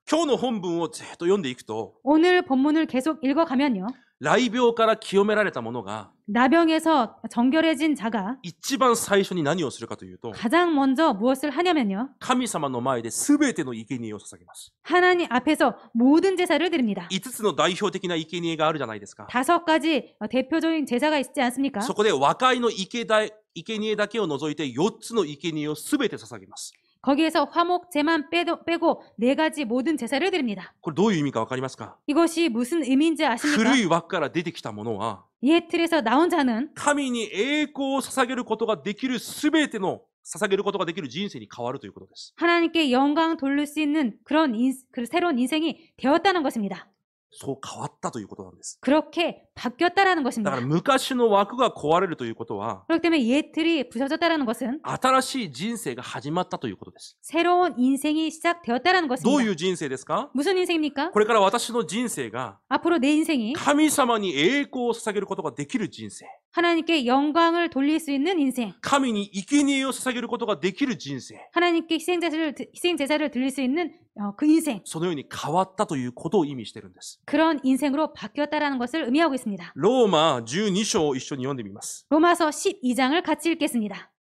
今日の本文をずっと読んでいくと、 오늘 본문을 계속 읽어가면요. 雷病から清められた者が 나병에서 정결해진 자가 一番最初に何をするかというと、 가장 먼저 무엇을 하냐면요. 神様の前で全ての生贄を捧げます。 하나님 앞에서 모든 제사를 드립니다. 5つの代表的な生贄があるじゃないですか。 5가지 대표적인 제사가 있지 않습니까? そこで和解の生贄だけを除いて4つの生贄を全て捧げます。 거기에서 화목제만 빼고 4가지 모든 제사를 드립니다. これどういう意味かわかりますか？ 이것이 무슨 의미인지 아십니까? 古い枠から出てきたものは、 옛 틀에서 나온 자는 神に栄光を捧げることができる全ての捧げることができる人生に変わるということです。 하나님께 영광 돌릴 수 있는 그 새로운 인생이 되었다는 것입니다. そう変わったということなんです。 그렇게 바뀌었다라는 だ 것입니다. から昔の枠が壊れるということは、 그렇기 때문에 옛 틀이 부서졌다라는 것은 新しい人生が始まったということです。 새로운 인생이 시작되었다라는 どう 것입니다. いう人生ですか？ 무슨 인생입니까? これから私の人生が 앞으로 내 인생이 神様に栄光を捧げることができる人生。 하나님께 영광을 돌릴 수 있는 인생, 神に生贄を捧げることができる人生。 하나님께 희생제사를 드릴 수 있는 그 인생, そのように変わったということを意味しているんです。 그런 인생으로 바뀌었다라는 것을 의미하고 있습니다. ローマ12章を一緒に読んでみます。 로마서 12장을 같이 읽겠습니다.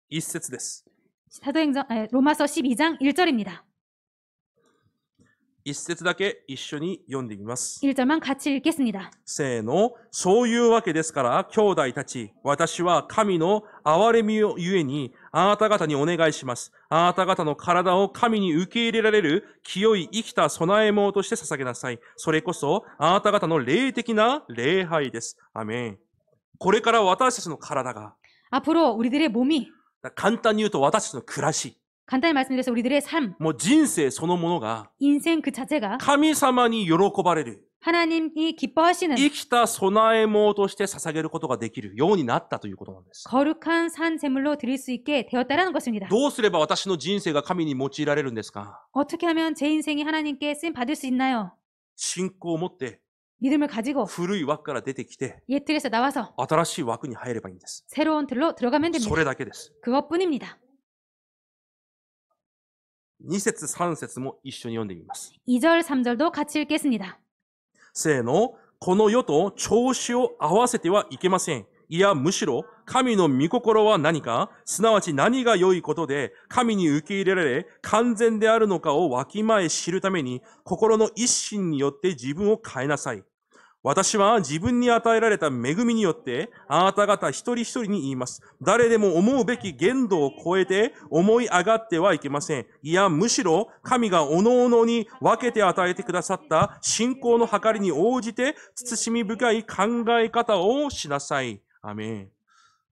一節です。 로마서 12장 1절입니다. 一節だけ一緒に読んでみます。 1절만 같이 읽겠습니다. せーの。そういうわけですから、兄弟たち、私は神の憐れみゆえに、あなた方にお願いします。あなた方の体を神に受け入れられる清い生きた供え物として捧げなさい。それこそ、あなた方の霊的な礼拝です。アメン。これから私たちの体が、 앞으로 우리들의 몸이, 簡単に言うと私たちの暮らし、 간단히 말씀드려서 우리들의 삶, もう人生そのものが 인생 그 자체가 神様に喜ばれる、 하나님이 기뻐하시는 生きた供え物として捧げることができるようになったということなんです。 거룩한 산 제물로 드릴 수 있게 되었다라는 것입니다. どうすれば私の人生が神に用いられるんですか？ 어떻게 하면 제 인생이 하나님께 쓰임 받을 수 있나요? 信仰を持って 믿음을 가지고 古い枠から出てきて 옛 틀에서 나와서 新しい枠に入ればいいんです。 새로운 틀로 들어가면 そ 됩니다. れだけです。 그것뿐입니다. 2節3節も一緒に読んでみます。 2절, 3절도 같이 읽겠습니다. せーの。この世と調子を合わせてはいけません。いや、むしろ、神の御心は何か、すなわち何が良いことで、神に受け入れられ、完全であるのかをわきまえ知るために、心の一心によって自分を変えなさい。私は自分に与えられた恵みによって、あなた方一人一人に言います。誰でも思うべき限度を超えて思い上がってはいけません。いや、むしろ神がおのおのに分けて与えてくださった信仰の計りに応じて、慎み深い考え方をしなさい。アメン。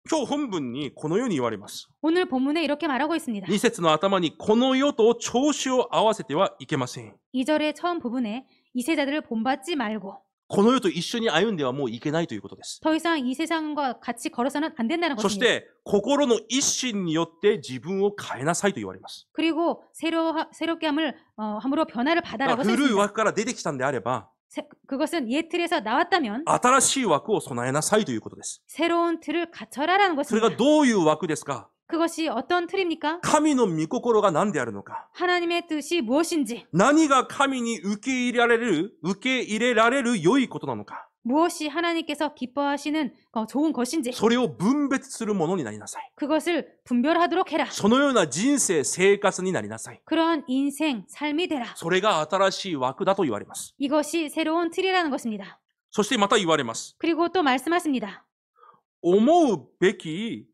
今日本文にこのように言われます。 오늘 본문에 이렇게 말하고 있습니다. 2節の頭にこの世と調子を合わせてはいけません。 2절의 처음 부분에 이 세자들을 본받지 말고 この世と一緒に歩んではもういけないということです。 더 이상 이 세상과 같이 걸어서는 안 된다는 そし 것입니다. て、心の一心によって自分を変えなさいと言われます。 그리고 새롭게 함으로 변화를 だか 받아라고 ら古い 했습니다. 枠から出てきたんであれば、 그것은 옛 틀에서 나왔다면 新しい枠を備えなさいということです。 새로운 틀을 갖춰라라는 それが 것입니다. どういう枠ですか？ 그것이 어떤 틀입니까? 神の御心が何であるのか。 하나님의 뜻이 무엇인지, 何が神に受け入れられる良いことなのか。 무엇이 하나님께서 기뻐하시는 좋은 것인지 それを分別するものになりなさい。 그것을 분별하도록 해라. そのような人生、生活になりなさい。 그러한 인생, 삶이 되라. それが新しい枠だと言われます。 이것이 새로운 틀이라는 것입니다. そしてまた言われます。 그리고 또 말씀하십니다. 思うべき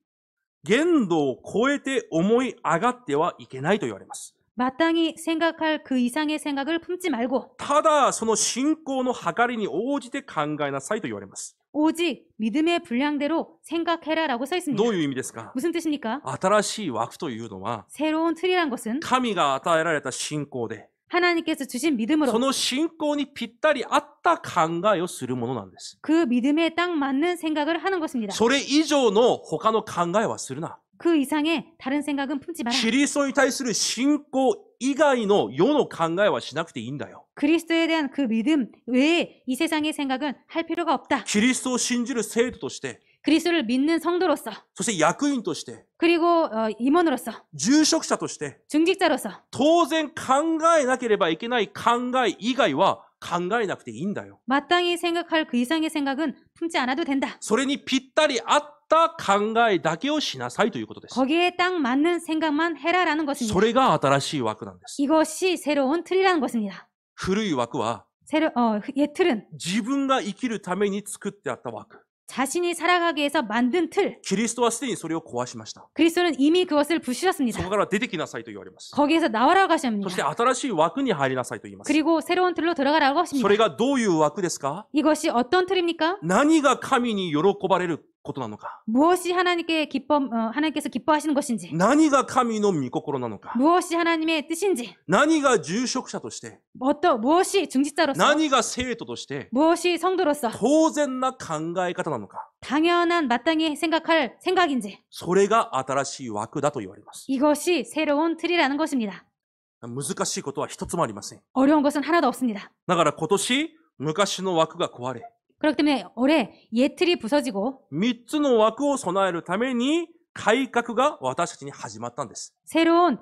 限度を超えて思い上がってはいけないと言われます。 마땅히 생각할 그 이상의 생각을 품지 말고 ただ、その信仰の計りに応じて考えなさいと言われます。 오직 믿음의 분량대로 생각해라라고 써 있습니다. どういう意味ですか？ 무슨 뜻입니까? 新しい枠というのは、 새로운 틀이란 것은 神が与えられた信仰で、 하나님께서 주신 そ 믿음으로 の信仰にぴったり合った考えをするものなんです。 그 믿음에 딱 맞는 생각을 하는 것입니다. それ以上の他の考えはするな。 그 이상의 다른 생각은 품지 마라. キリストに対する信仰以外の世の考えはしなくていいんだよ。 그리스도에 대한 그 믿음 외에 이 세상의 생각은 할 필요가 없다. キリストを信じる生徒として、 그리스도를 믿는 성도로서, そして役員として、 그리고 임원으로서, 住職者として、 중직자로서 当然考えなければいけない考え以外は考えなくていいんだよ。 마땅히 생각할 그 이상의 생각은 품지 않아도 된다. それにぴったり合った考えだけをしなさいということです。 거기에 딱 맞는 생각만 해라라는 そ 것입니다. れが新しい枠なんです。 이것이 새로운 틀이라는 것입니다. 古い枠は 옛 틀은 自分が生きるために作ってあった枠。 자신이 살아가기 위해서 만든 틀. キリストはすでにそれを壊しました。 그리스도는 이미 그것을 そ 부수셨습니다. こから出てきなさいと言われます。 거기에서 나와라고 そして 하십니다. 新しい枠に入りなさいと言います。 그리고 새로운 틀로 들어가라고 それ 하십니다. がどういう枠ですか？ 이것이 어떤 틀입니까? 何が神に喜ばれることなのか。 무엇이 하나님께서 기뻐하시는 것인지, 何が神の御心なのか。 무엇이 하나님의 뜻인지, 何が住職者として、 무엇이 중직자로서, 何が生徒として、 무엇이 성도로서 当然な考え方なのか。 당연한 마땅히 생각할 생각인지, それが新しい枠だと言われます。 이것이 새로운 틀이라는 것입니다. 難しいことは一つもありません。 어려운 것은 하나도 없습니다. だから今年、昔の枠が壊れ、 그렇기 때문에 올해 옛 틀이 부서지고 3つの枠を備えるために改革が私たちに始まったんです。 새로운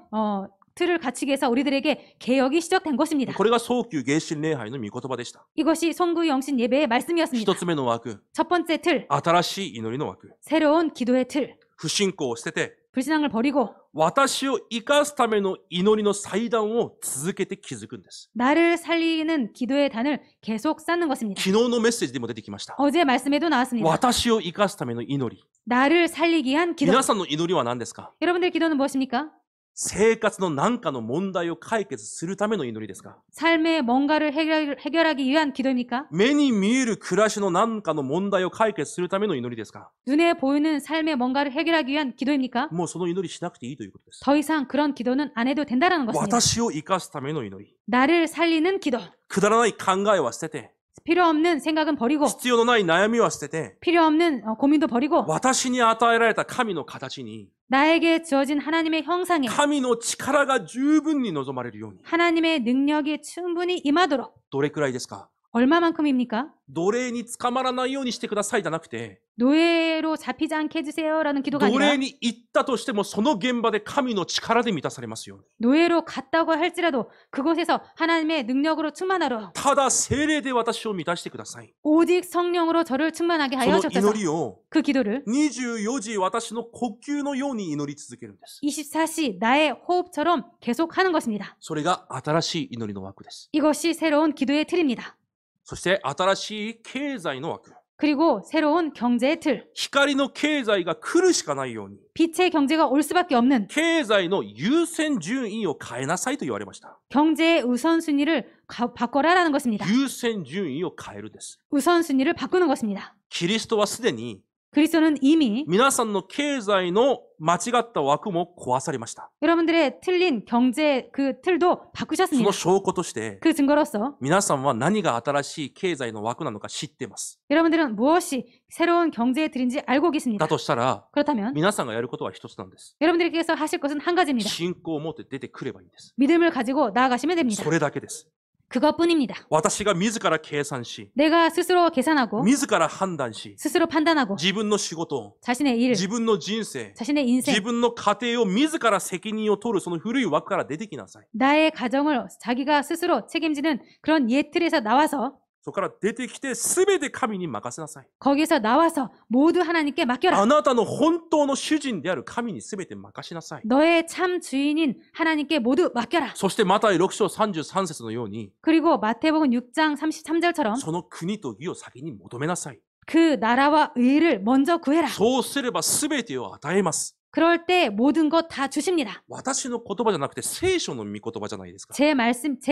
틀을 갖추기 위해서 우리들에게 개혁이 시작된 것입니다. これが早期迎神礼拝の御言葉でした。 이것이 송구 영신 예배의 말씀이었습니다. 一つ目の枠、 첫 번째 틀, 新しい祈りの枠。 새로운 기도의 틀, 不信仰を捨てて、 불신앙을 버리고 私を生かすための祈りの祭壇を続けて築くんです。 나를 살리는 기도의 단을 계속 쌓는 것입니다. 昨日のメッセージでも出てきました。 어제 말씀에도 나왔습니다. 私を生かすための祈り。 나를 살리기 위한 기도. 皆さんの祈りは何ですか？ 여러분들의 기도는 무엇입니까? 生活の何かの問題を解決するための祈りですか？ 삶의 뭔가를 해결하기 위한 기도입니까? 目に見える暮らしの何かの問題を解決するための祈りですか？ 눈에 보이는 삶의 뭔가를 해결하기 위한 기도입니까? もうその祈りしなくていいということです。 더 이상 그런 기도는 안 해도 된다는 것입니다. 私を生かすための祈り。 나를 살리는 기도. くだらない考えは捨てて、 필요 없는 생각은 버리고 必要のない悩みは捨てて、 필요 없는 고민도 버리고 私に与えられた神の形に、 나에게 주어진 하나님의 형상에 神の力が十分に望まれるように。 하나님의 능력이 충분히 임하도록 どれくらいですか？ 얼마만큼입니까? 奴隷に捕まらないようにしてくださいじゃなくて、 노예로 잡히지 않게 해주세요라는 기도가 奴隷 아니라 に行ったとしてもその現場で神の力で満たされますように。 노예로 갔다고 할지라도 그곳에서 하나님의 능력으로 충만하도록 ただ聖霊で私を満たしてください。 오직 성령으로 저를 충만하게 そ 하여 の 주옵소서. 祈りを 그 기도를 24時私の呼吸のように祈り続けるんです。 24시 나의 호흡처럼 계속하는 것입니다. それが新しい祈りの枠です。 이것이 새로운 기도의 틀입니다. そして新しい経済の枠。 그리고 새로운 경제의 틀, 光の経済が来るしかないように、 빛의 경제가 올 수밖에 없는 経済の優先順位を変えなさいと言われました。 경제의 우선순위를 바꿔라라는 것입니다. 優先順位を変えるです。 우선순위를 바꾸는 것입니다. キリストはすでに 그리스도는 이미 皆さんの経済の間違った枠も壊されました。 여러분들의 틀린 경제 그 틀도 そ 바꾸셨습니다. の証拠として、 그 증거로서 皆さんは何が新しい経済の枠なのか知っています。 여러분들은 무엇이 새로운 경제의 틀인지 알고 계십니다. だとしたら、 그렇다면 皆さんがやることは一つなんです。 여러분들께서 하실 것은 한 가지입니다. 信仰を持って出てくればいいんです。 믿음을 가지고 나아가시면 됩니다. それだけです。 그것뿐입니다. 私が自ら計算し、 내가 스스로 계산하고 自ら判断し、 스스로 판단하고 自分の仕事、 자신의 일, 自分の人生、 자신의 인생, 自分の家庭を自ら責任を取るその古い枠から出てきなさい。 나의 가정을 자기가 스스로 책임지는 그런 예틀에서 나와서 そこから出てきて全て神に任せなさい。 거기서 나와서 모두 하나님께 맡겨라. あなたの本当の主人である神に全て任しなさい。 너의 참 주인인 하나님께 모두 맡겨라. そしてマタイ6章33節のように、 그리고 마태복음 6장 33절처럼 その国と義を先に求めなさい。 그 나라와 의를 먼저 구해라. そうすれば全てを与えます。 그럴 때 모든 것 다 주십니다. 私の言葉じゃなくて聖書の御言葉じゃないですか。 제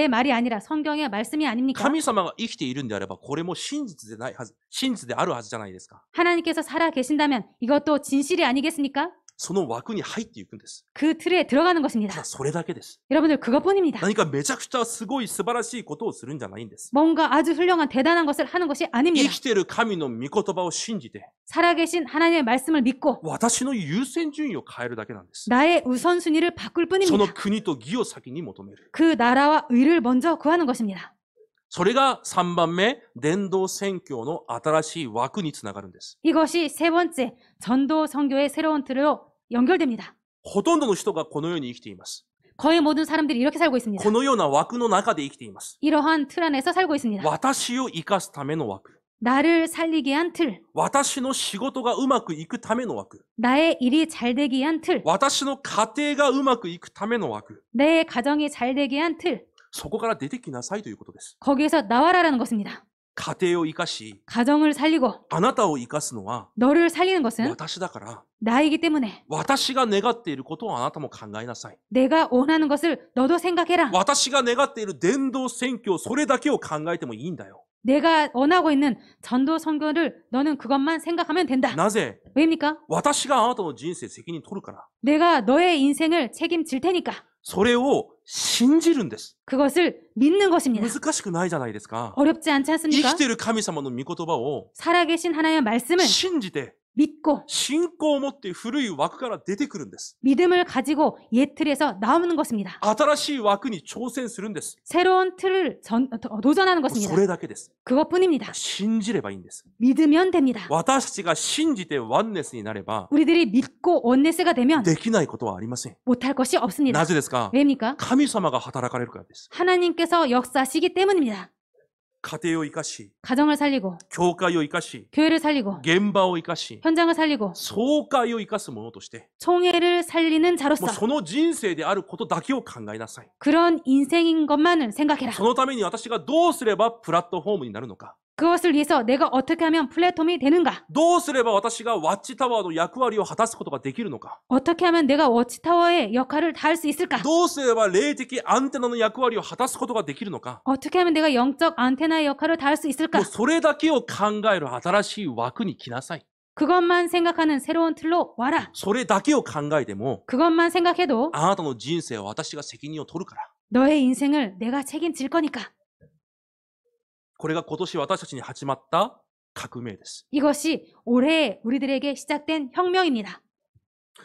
말이 아니라 성경의 말씀이 아닙니까? 神様が生きているんであれば、これも真実でないはず、真実であるはずじゃないですか。 하나님께서 살아 계신다면 이것도 진실이 아니겠습니까? その枠に入っていくんです。 그 틀에 들어가는 た 것입니다. だそれだけです。 여러분들 그것뿐입니다. 何かめちゃくちゃすごい素晴らしいことをするんじゃないんです。 뭔가 아주 훌륭한 대단한 것을 하는 것이 生 아닙니다. きている神の御言葉を信じて、 살아계신 하나님의 말씀을 믿고 私の優先順位を変えるだけなんです。 나의 우선순위를 바꿀 その 뿐입니다. 国と義を先に求める。 그 나라와 의를 먼저 구하는 것입니다. それが3番目、伝道宣教の新しい枠につながるんです。 이것이 세 번째 전도 선교의 새로운 틀로 연결됩니다. ほとんどの人がこのように生きています。 거의 모든 사람들이 이렇게 살고 있습니다. このような枠の中で生きています。 이러한 틀 안에서 살고 있습니다. 私を生かすための枠。 나를 살리기 위한 틀, 私の仕事がうまくいくための枠。 나의 일이 잘 되기 위한 틀, 私の家庭がうまくいくための枠。 내 가정이 잘 되기 위한 틀, そこから出てきなさいということです。 거기에서 나와라라는 것입니다. 家庭を生かし、 가정을 살리고 あなたを生かすのは 너를 살리는 것은 私だから、 나이기 때문에 私が願っていることをあなたも考えなさい。 내가 원하는 것을 너도 생각해라. 私が願っている伝道宣教、それだけを考えてもいいんだよ。 내가 원하고 있는 전도 선교를 너는 그것만 생각하면 된다. なぜ？ 왜입니까? 私があなたの人生責任取るから。 내가 너의 인생을 책임질 테니까 それを信じるんです。 그것을 믿는 것입니다. 難しくないじゃないですか。 어렵지 않지 生 않습니까? きている神様の御言葉を 살아계신 하나님의 말씀을 信じて、 믿고 信仰を持って古い枠から出てくるんです。 믿음을 가지고 옛 틀에서 나오는 것입니다. 新しい枠に挑戦するんです。 새로운 틀을 도전하는 そ 것입니다. れだけです。 그것뿐입니다. 信じればいいんです。 믿으면 됩니다. 私たちが信じてワンネスになれば、 우리들이 믿고 원네스가 되면 できないことはありません。 못할 것이 없습니다. なぜですか？ 왜입니까? 神様が働かれるからです。 하나님께서 역사하시기 때문입니다. 家庭を生かし、 가정을 살리고 教会を生かし、 교회를 살리고 現場を生かし、 현장을 살리고 総会を生かすものとして、 총회를 살리는 も 자로서 うその人生であることだけを考えなさい。 그런 인생인 것만을 생각해라. そのために私がどうすればプラットフォームになるのか。 그것을 위해서 내가 어떻게 하면 플랫폼이 되는가? どうすれば私がワッチタワーの役割を果たすことができるのか。 어떻게 하면 내가 워치타워의 역할을 다할 수 있을까? どうすれば霊的アンテナの役割を果たすことができるのか。 어떻게 하면 내가 영적 안테나의 역할을 다할 수 も 있을까? うそれだけを考える新しい枠に来なさい。 그것만 생각하는 새로운 틀로 와라. それだけを考えても、 그것만 생각해도 あなたの人生は私が責任を取るから。 너의 인생을 내가 책임질 거니까. これが今年私たちに始まった革命です。 이것이 올해 우리들에게 시작된 혁명입니다.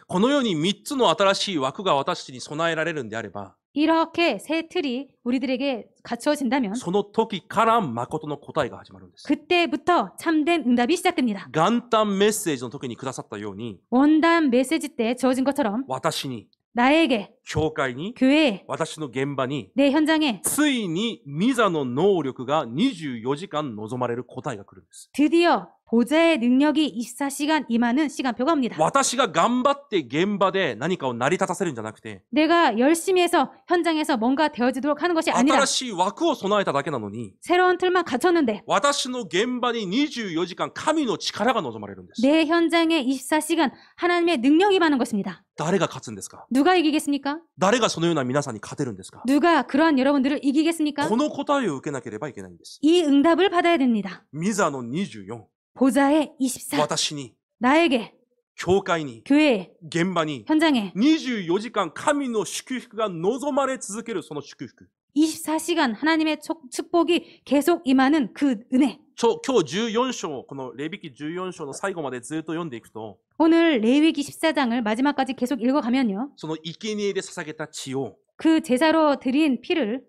このように3つの新しい枠が私たちに備えられるんであれば、 이렇게 새 틀이 우리들에게 갖추어진다면 その時から誠の答えが始まるんです。 그때부터 참된 응답이 시작됩니다. 元旦メッセージの時にくださったように、 원단 메시지 때 주어진 것처럼 私に、 나에게, 教会に、 교회에, 私の現場に、 내 현장에 ついにミザの能力が24時間望まれる答えが来るんです。 드디어 보좌의 능력이 24시간 임하는 시간표가 옵니다. 私が頑張って現場で何かを成り立たせるんじゃなくて、 내가 열심히 해서 현장에서 뭔가 되어지도록 하는 것이 아니라 新しい枠を備えただけなのに、 새로운 틀만 갖췄는데 私の現場に24時間神の力が望まれるんです。 내 현장에 24시간 하나님의 능력이 임하는 것입니다. 誰が勝つんですか？ 누가 이기겠습니까? 誰がそのような皆さんに勝てるんですか？ 누가 그러한 여러분들을 이기겠습니까? この答えを受けなければいけないんです。 이 응답을 받아야 됩니다. ミザの24、 보좌의 24, 私に、 나에게, 教会に、 교회에, 現場に、 현장에 24時間神の祝福が望まれ続けるその祝福。 24시간 하나님의 축복이 계속 임하는 그 은혜. 今日14章、このレビ記14章の最後までずっと読んでいくと、 오늘 레위기 14장을 마지막까지 계속 읽어가면요. その生贄で捧げた血を 그 제사로 드린 피를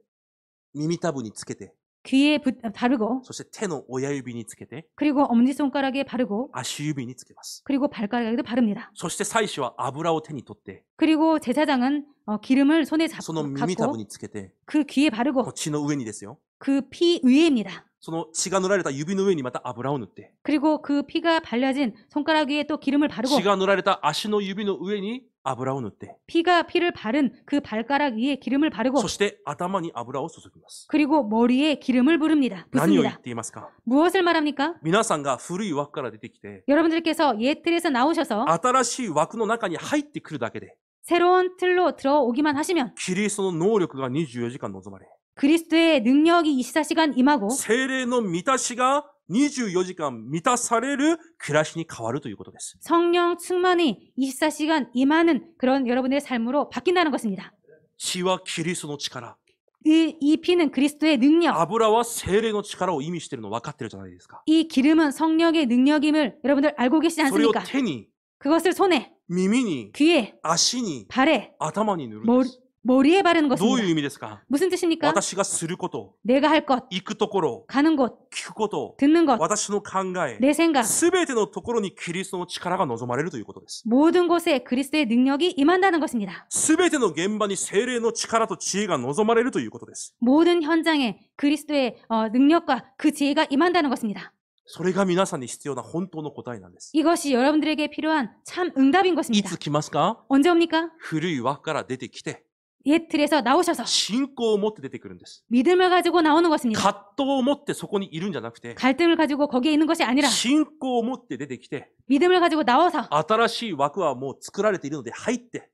耳たぶにつけて、 귀에 바르고 そして手の親指につけて、 그리고 엄지손가락에 바르고 足指につけます。 그리고 발가락에도 바릅니다. そして祭司は油を手に取って、 그리고 제사장은 기름을 손에 その耳たぶ 잡고 につけて、 그 귀에 바르고 血の上にですよ。 그 피 위에입니다. その血が塗られた指の上にまた油を塗って、 그리고 그 피가 발라진 손가락 위에 또 기름을 바르고 血が塗られた足の指の上に油を塗って、 피를 바른 그 발가락 위에 기름을 바르고 そして頭に油を注ぎます。 그리고 머리에 기름을 부릅니다. 何を言っ 붓습니다. ていますか？ 무엇을 말합니까? 皆さんが古い枠から出てきて、 여러분들께서 옛 틀에서 나오셔서 新しい枠の中に入ってくるだけで、 새로운 틀로 들어오기만 하시면 キリストの能力が24時間望まれ、 그리스도의 능력이 24시간 임하고 聖霊の満たしが24時間満たされる暮らしに変わるということです。 성령 충만이 24시간 임하는 그런 여러분의 삶으로 바뀐다는 것입니다. 血はキリストの力、 이 피는 그리스도의 능력, 油は聖霊の力を意味しているの分かってるじゃないですか。 이 기름은 성령의 능력임을 여러분들 알고 계시지 それを 않습니까? 手に、 그것을 손에, 耳に、 귀에, 足に、 발에, 頭に塗るんです。 머리에 바르는 どういう 것입니다. 意味ですか？ 무슨 뜻입니까? 私がすること、 내가 할 것, 行くところ、 가는 곳, 聞くこと、 듣는 것, 私の考え、 내 생각, すべてのところにキリストの力が望まれるということです。 모든 곳에 그리스도의 능력이 임한다는 것입니다. すべての現場に聖霊の力と知恵が望まれるということです。 모든 현장에 그리스도의 능력과 그 지혜가 임한다는 것입니다. それが皆さんに必要な本当の答えなんです。 이것이 여러분들에게 필요한 참 응답인 い 것입니다. つ来ますか？ 언제 옵니까? 古い枠から出てきて、 옛 틀에서 나오셔서 信仰を持って出てくるんです。 믿음을 가지고 나오는 것입니다. 葛藤を持ってそこにいるんじゃなくて、 갈등을 가지고 거기에 있는 것이 아니라 信仰を持って出てきて、 믿음을 가지고 나와서 新しい枠はもう作られているので入って、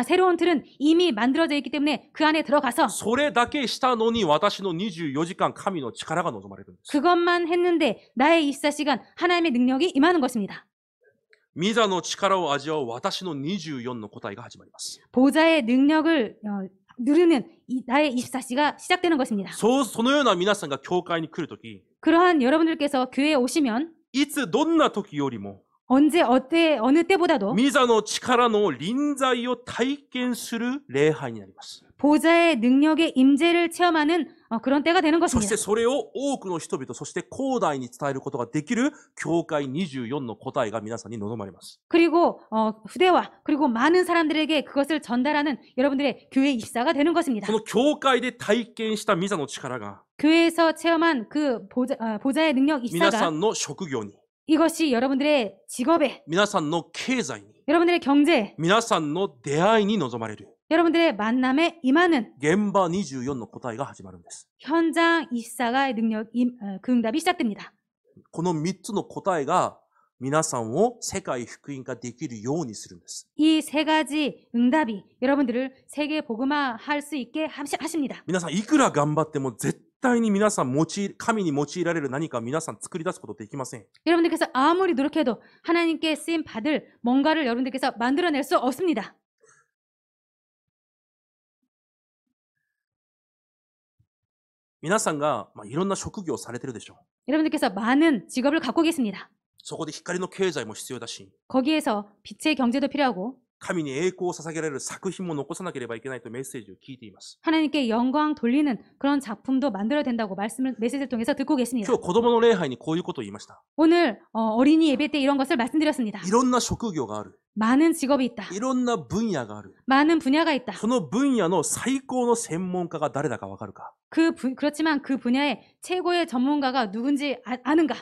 새로운 틀은 이미 만들어져 있기 때문에 그 안에 들어가서 それだけしたのに私の24時間神の力が望まれるんです。 그것만 했는데 나의 24시간 하나님의 능력이 임하는 것입니다. ミザの力を味わう私の24の答えが始まります。 보좌의 능력을 누르는 나의 24시가 시작되는 것입니다. そのような皆さんが教会に来るとき、 그러한 여러분들께서 교회에 오시면 いつどんな時よりも、 언제 어느 때보다도 ミザの力の臨在を体験する礼拝になります。 보좌의 능력의 임재를 체험하는 그런 때가 되는 そし 것입니다. てそれを多くの人々、そして広大に伝えることができる教会24の答えが皆さんに望まれます。 그리고 후대와 그리고 많은 사람들에게 그것을 전달하는 여러분들의 교회 입사가 되는 것입니다. この教会で体験した御座の力が 교회에서 체험한 그 보좌의 능력 皆さ 입사가 んの職業に、 이것이 여러분들의 직업에, 皆さんの経済に、 여러분들의 경제에, 皆さんの出会いに望まれる 여러분들의 만남에 임하는 現場24の答えが始まるんです。 현장 입사가 그 응답이 시작됩니다. この3つの答えが皆さんを世界福音化できるようにするんです。 이 세 가지 응답이 여러분들을 세계 복음화할 수 있게 하십니다. 皆さんいくら頑張っても絶対に皆さん神に用いられる何か皆さん作り出すことできません。 여러분들께서 아무리 노력해도 하나님께 쓰임 받을 뭔가를 여러분들께서 만들어낼 수 없습니다. 皆さんが、いろんな職業をされてるでしょう。 여러분들께서 많은 직업을 갖고 계십니다. そこで光の経済も必要だし、 거기에서 빛의 경제도 필요하고 神に栄光を捧げられる作品も残さなければいけないとメッセージを聞いています。 하나님께 영광 돌리는 그런 작품도 만들어야 된다고 메시지를 통해서 듣고 계십니다. 今日子供の礼拝にこういうことを言いました。 오늘 어린이 예배 때 이런 것을 말씀드렸습니다. いろんな職業がある。 많은 직업이 있다. いろんな分野がある。 많은 분야가 있다. その分野の最高の専門家が誰だかわかるか？ 그렇지만 그 분야의 최고의 전문가가 누군지 아는가?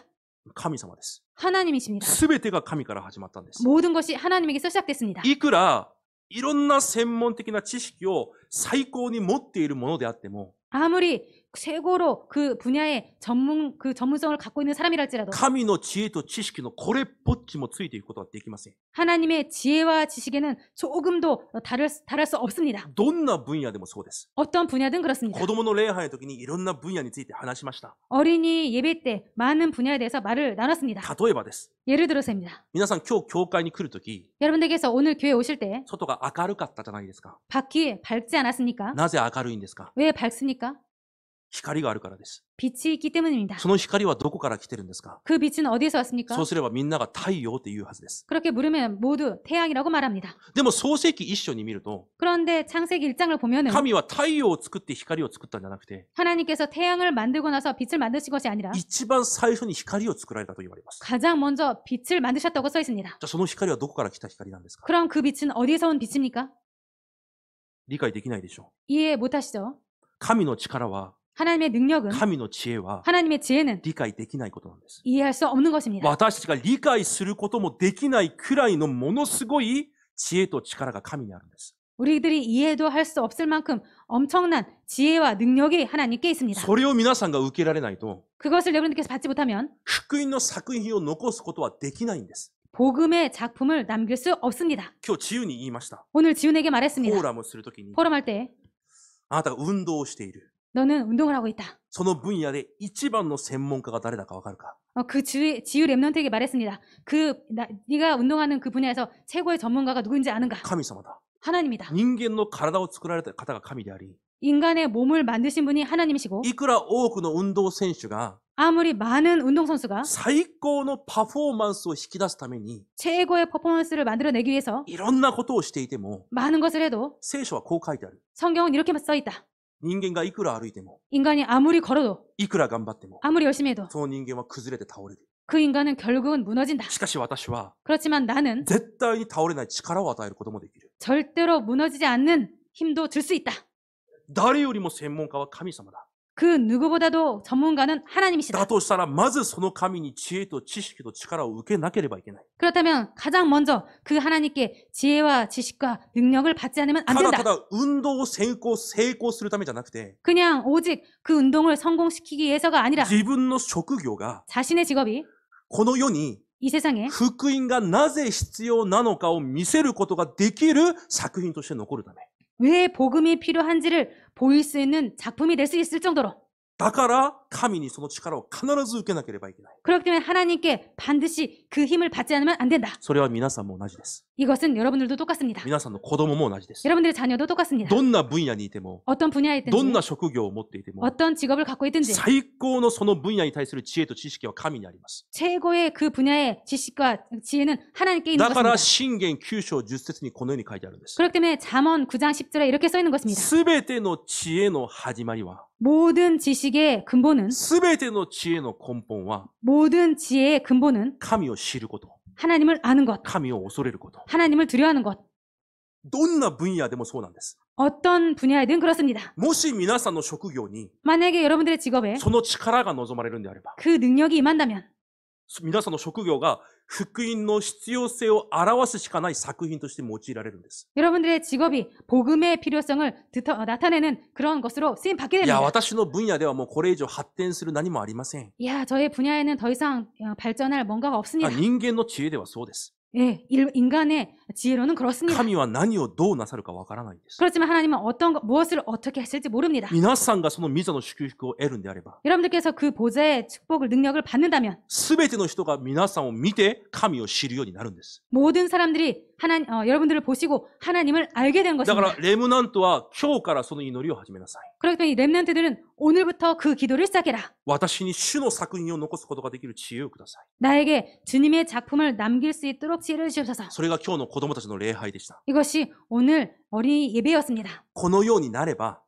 神様です。 하나님이십니다. すべてが神から始まったんです。 모든 것이 하나님에게서 시작됐습니다. いくらいろんな専門的な知識を最高に持っているものであっても、 아무리 최고로 그 분야의 전문성을 갖고 있는 사람이랄지라도 神の知恵と知識のこれっぽっちもついていくことはできません。 하나님의 지혜와 지식에는 조금도 달할 수 없습니다. どんな分野でもそうです。 어떤 분야든 그렇습니다. 子供の礼拝の時にいろんな分野について話しました。 어린이 예배 때 많은 분야에 대해서 말을 나눴습니다. 例えばです。 예를 들어서입니다. 皆さん今日教会に来るとき、 여러분들께서 오늘 교회 오실 때 外が明るかったじゃないですか。 밖이 밝지 않았습니까? なぜ明るいんですか？ 왜 밝습니까? 光があるからです。 빛이 있기 때문입니다. その光はどこから来てるんですか？ 그 빛은 어디에서 왔습니까? そうすればみんなが太陽って言うはずです。 그렇게 물으면 모두 태양이라고 말합니다. でも創世記一章に見ると、 그런데 창세기 1장을 보면은 神は太陽を作って光を作ったんじゃなくて、 하나님께서 태양을 만들고 나서 빛을 만드신 것이 아니라 一番最初に光を作られたと言われます。 가장 먼저 빛을 만드셨다고 써 있습니다. じゃあその光はどこから来た光なんですか？ 그럼 그 빛은 어디서 온 빛입니까? 理解できないでしょう。 이해 못하시죠? 神の力は、 하나님의 능력은 神の知恵は 하나님의 지혜는 理解できないことなんです。 이해할 수 없는 것입니다. 私たちが理解することもできないくらいのものすごい知恵と力が神にあるんです。 우리들이 이해도 할 수 없을 만큼 엄청난 지혜와 능력이 하나님께 있습니다. それを皆さんが受けられないと、 그것을 여러분들께서 받지 못하면 福音の作品を残すことはできないんです。 복음의 작품을 남길 수 없습니다. 今日自由に言いました。 오늘 지훈에게 フォー 말했습니다. ラムするときに、 포럼할 때 あなたが運動をしている。 너는 운동을 하고 있다. その分野で一番の専門家が誰だかわかるか？ 그 지유 랩런트에게 말했습니다. 네가 운동하는 그 분야에서 최고의 전문가가 누구인지 아는가? 神様だ。 하나님이다. 人間の体を作られた方が神であり、 인간의 몸을 만드신 분이 하나님이시고 いくら多くの運動選手が 아무리 많은 운동선수가 最高のパフォーマンスを引き出すために 최고의 퍼포먼스를 만들어내기 위해서 いろんなことをしていても、 많은 것을 해도 聖書はこう書いてある。 성경은 이렇게 써 있다. 人間がいくら歩いても、 인간이 아무리 걸어도 いくら頑張っても、 아무리 열심히 해도 その人間は崩れて倒れる。 그 인간은 결국은 무너진다. しかし私は 그렇지만 나는 絶対に倒れない力を与えることもできる。 절대로 무너지지 않는 힘도 줄 수 있다. 誰よりも専門家は神様だ。 그 누구보다도 전문가는 하나님이시다. だとしたら、まずその神に知恵と知識と力を受けなければいけない。 그렇다면 가장 먼저 그 하나님께 지혜와 지식과 능력을 받지 않으면 안 ただ 된다. ただ運動を成功するためじゃなくて、 그냥 오직 그 운동을 성공시키기 위해서가 아니라 自分の職業が 자신의 직업이 この世に 이 세상에 福音がなぜ必要なのかを見せることができる作品として残るため。 왜 복음이 필요한지를 보일 수 있는 작품이 될 수 있을 정도로 だから神にその力を必ず受けなければいけない。 그렇기 때문에 하나님께 반드시 그 힘을 받지 않으면 안 된다. それは皆さんも同じです。 이것은 여러분들도 똑같습니다. 皆さんの子供も同じです。 여러분들의 자녀도 똑같습니다. どんな分野にいても、 어떤 분야에 どん 있든지 な職業を持っていても、 어떤 직업을 갖고 있든지 最高のその分野に対する知恵と知識は神にあります。 최고의 그 분야의 지식과 지혜는 하나님께 있는 だから 것입니다. 箴言9章10節にこのように書いてあるんです。 그렇기 때문에 잠언 9장 10절에 이렇게 써 있는 것입니다. すべての知恵の始まりは、 모든 지식의 근본은 すべての知恵の根本は、 모든 지혜의 근본은 神を知ること、 하나님을 아는 것, 神を恐れること。 하나님을 두려워하는 것. どんな分野でもそうなんです。 어떤 분야이든 그렇습니다. もし皆さんの職業に 만약에 여러분들의 직업에 その力が望まれるんであれば、 그 능력이 임한다면 皆さんの職業が福音の必要性を表すしかない作品として用いられるんです。 여러분들의 직업이 복음의 필요성을 나타내는 그런 것으로 쓰임 받게 いや、 됩니다. 私の分野ではもうこれ以上発展する何もありません。 야, 저의 분야에는 더 이상 발전할 뭔가가 あ、 없습니다. 人間の知恵ではそうです。 예, 인간의 지혜로는 그렇습니다. 神は何をどうなさるかわからないんです。 그렇지만 하나님은 무엇을 어떻게 하실지 모릅니다. 皆さんがその御座の祝福を得るんであれば、 여러분들께서 그 보좌의 축복을 능력을 받는다면 すべての人が皆さんを見て神を知るようになるんです。 모든 사람들이 여러분들을 보시고 하나님을 알게 되는 だか 것입니다. らレムナントは今日からその祈りを始めなさい。 그렇기 때문에 이 렘넌트들은 오늘부터 그 기도를 시작해라. 私に主の作品を残すことができる知恵をください。 나에게 주님의 작품을 남길 수 있도록 지혜를 주옵소서. それが今日の子供たちの礼拝でした。 이것이 오늘 어린이 예배였습니다. このようになれば、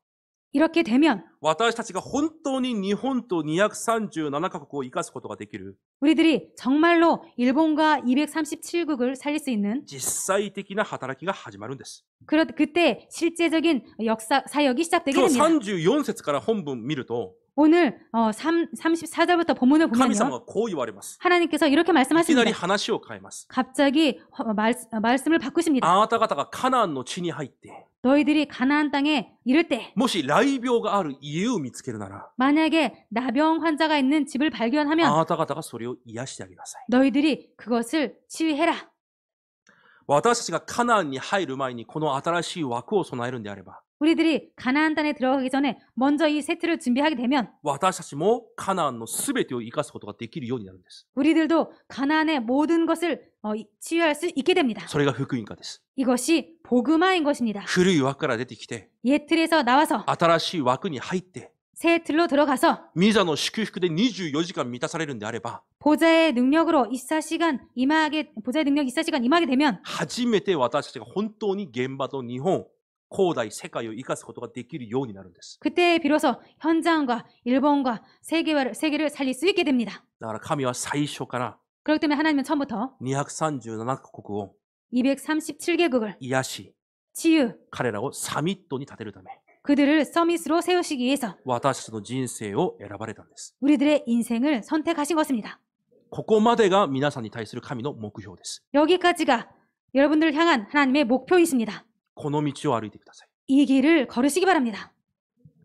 이렇게 되면 私たちが本当に日本と237カ国を生かすことができる 우리들이 정말로 일본과 237국을 살릴 수 있는 実際的な働きが始まるんです。 그때 실제적인 사역이 시작되게 今日 됩니다. 34節から本文見ると 오늘 34절부터 본문을 神様 보면요. がこう言われます。 하나님께서 이렇게 いきなり 말씀하십니다. 話を変えます。 갑자기 말씀을 바꾸십니다. あなた方がカナンの地に入って、 너희들이 가나안 땅에 이를 때 もし雷病がある家を見つけるなら、 만약에 나병 환자가 있는 집을 あ 발견하면 なた方がそれを癒してあげなさい。 너희들이 그것을 치유해라. 私たちがカナンに入る前にこの新しい枠を備えるんであれば、 우리들이 가나안 땅에 들어가기 전에 먼저 이 세트를 준비하게 되면 私たちもカナンのすべてを生かすことができるようになるんです。 우리들도 가나안의 모든 것을 치유할 수 있게 됩니다. それが福音化です。 이것이 복음화인 것입니다. 古い枠から出てきて、 옛 틀에서 나와서 新しい枠に入って、 새 틀로 들어가서 御座の祝福で24時間満たされるんであれば、 보좌의 능력으로 24시간 보좌의 능력 24시간 임하게 되면 初めて私たちが本当に現場と日本、広大世界を生かすことができるようになるんです。 그때 비로소 현장과 일본과 세계를 살릴 수 있게 됩니다. だから神は最初から 그렇기 때문에 하나님은 처음부터 237カ国を 237개국을 癒し、 치유, 彼らをサミットに立てるため、 그들을 서밋으로 세우시기 위해서 私たちの人生を選ばれたんです。 우리들의 인생을 선택하신 것입니다. ここまでが皆さんに対する神の目標です。 여기까지가 여러분들을 향한 하나님의 목표이십니다. この道を歩いてください。 이 길을 걸으시기 바랍니다.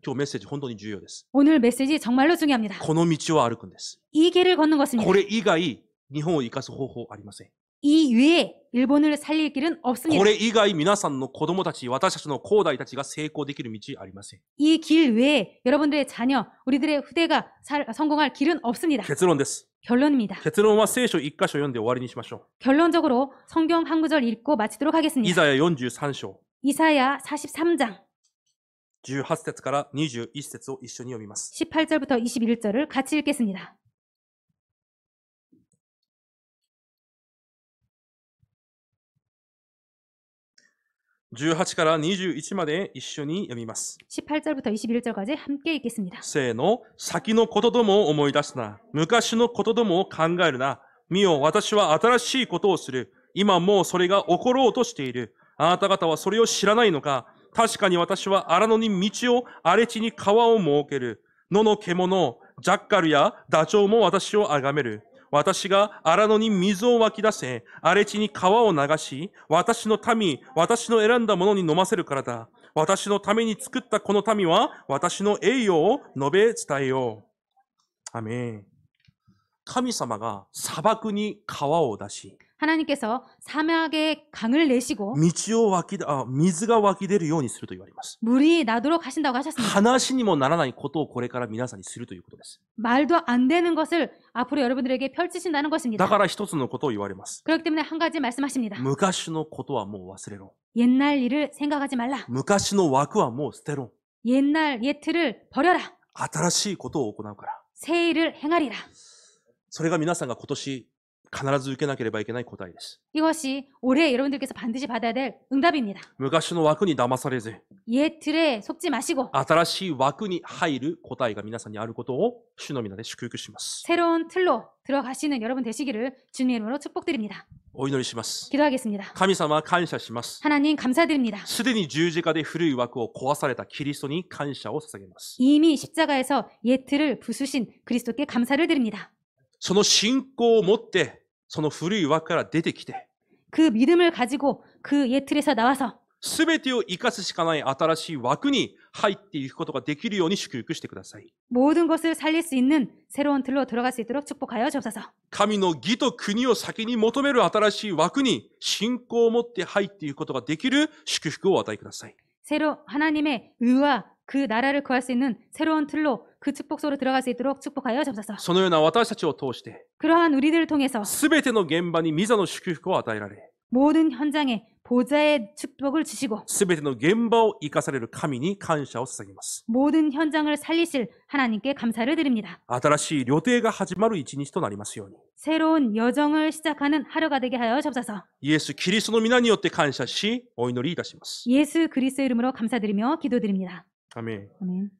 今日メッセージ本当に重要です。 오늘 메시지 정말로 중요합니다. この道を歩くんです。 이 길을 걷는 것입니다. これ以外、日本を生かす方法ありません。 이 외에 일본을 살릴 길은 こ 없습니다. れ以外、皆さんの子供たち、私たちの後代たちが成功できる道ありません。 이 길 외에 여러분들의 자녀, 우리들의 후대가 성공할 길은 없습니다. 結論です。 결론입니다. 結論は聖書一箇所読んで終わりにしましょ 결론적으로 성경 한 구절 읽고 마치도록 う。イ 하겠습니다. ザヤ43章、 이사야 43장 18節から21節を一緒に読みます。 18절부터 21절을 같이 읽겠습니다. 18から21まで一緒に読みます。 18절부터 21절까지 함께 읽겠습니다. せーの、先のことどもを思い出すな。昔のことどもを考えるな。見よ、私は新しいことをする。今もうそれが起ころうとしている。あなた方はそれを知らないのか。確かに私は荒野に道を、荒れ地に川を設ける。野の獣、ジャッカルやダチョウも私を崇める。私が荒野に水を湧き出せ、荒れ地に川を流し、私の民、私の選んだものに飲ませるからだ。私のために作ったこの民は、私の栄誉を述べ伝えよう。アメン。神様が砂漠に川を出し、 하나님께서 사막에 강을 내시고 水が湧き出るようにすると言われます。 물이 나도록 하신다고 하셨습니다. 話にもならないことをこれから皆さんにするということです。 말도 안 되는 것을 앞으로 여러분들에게 펼치신다는 だ 것입니다. から一つのことを言われます。 그렇기 때문에 한 가지 말씀하십니다. 昔のことはもう忘れろ。 옛날 일을 생각하지 말라. 昔の枠はもう捨てろ。 옛날 예틀을 버려라. 新しいことを行うから。 새 일을 행하리라. それが皆さんが今年必ず受けなければいけない答えです。 이것이 올해 여러분들께서 반드시 받아야 될 응답입니다. 昔の枠に騙されず、 옛 틀에 속지 마시고 新しい枠に入る答えが皆さんにあることを主の皆で祝福します。 새로운 틀로 들어가시는 여러분 되시기를 주님의 이름으로 축복드립니다. お祈りします。 기도하겠습니다. 神様感謝します。 하나님 감사드립니다. すでに十字架で古い枠を壊されたキリストに感謝を捧げます。 이미 십자가에서 옛 틀을 부수신 그리스도께 감사를 드립니다. その信仰を持って、その古い枠から出てきて、 그 믿음을 가지고 그 옛 틀에서 나와서 すべてを生かすしかない新しい枠に入っていくことができるように祝福してください。 모든 것을 살릴 수 있는 새로운 틀로 들어갈 수 있도록 축복하여 주옵소서. 神の義と国を先に求める新しい枠に信仰を持って入っていくことができる祝福をお与えください。 새로 하나님의 의와 그 나라를 구할 수 있는 새로운 틀로 그 축복소로 들어갈 수 있도록 축복하여 주옵소서. そのような私たちを通して、 그러한 우리들을 통해서 すべての現場に御座の祝福を与えられ、 모든 현장에 보좌의 축복을 주시고 すべての現場を生かされる神に感謝を捧げます。 모든 현장을 살리실 하나님께 감사를 드립니다. 新しい旅程が始まる一日となりますように。 새로운 여정을 시작하는 하루가 되게 하여 주옵소서. イエス・キリストの皆によって感謝し、お祈りいたします。 예수 그리스도의 이름으로 감사드리며 기도드립니다. アメン。 아멘.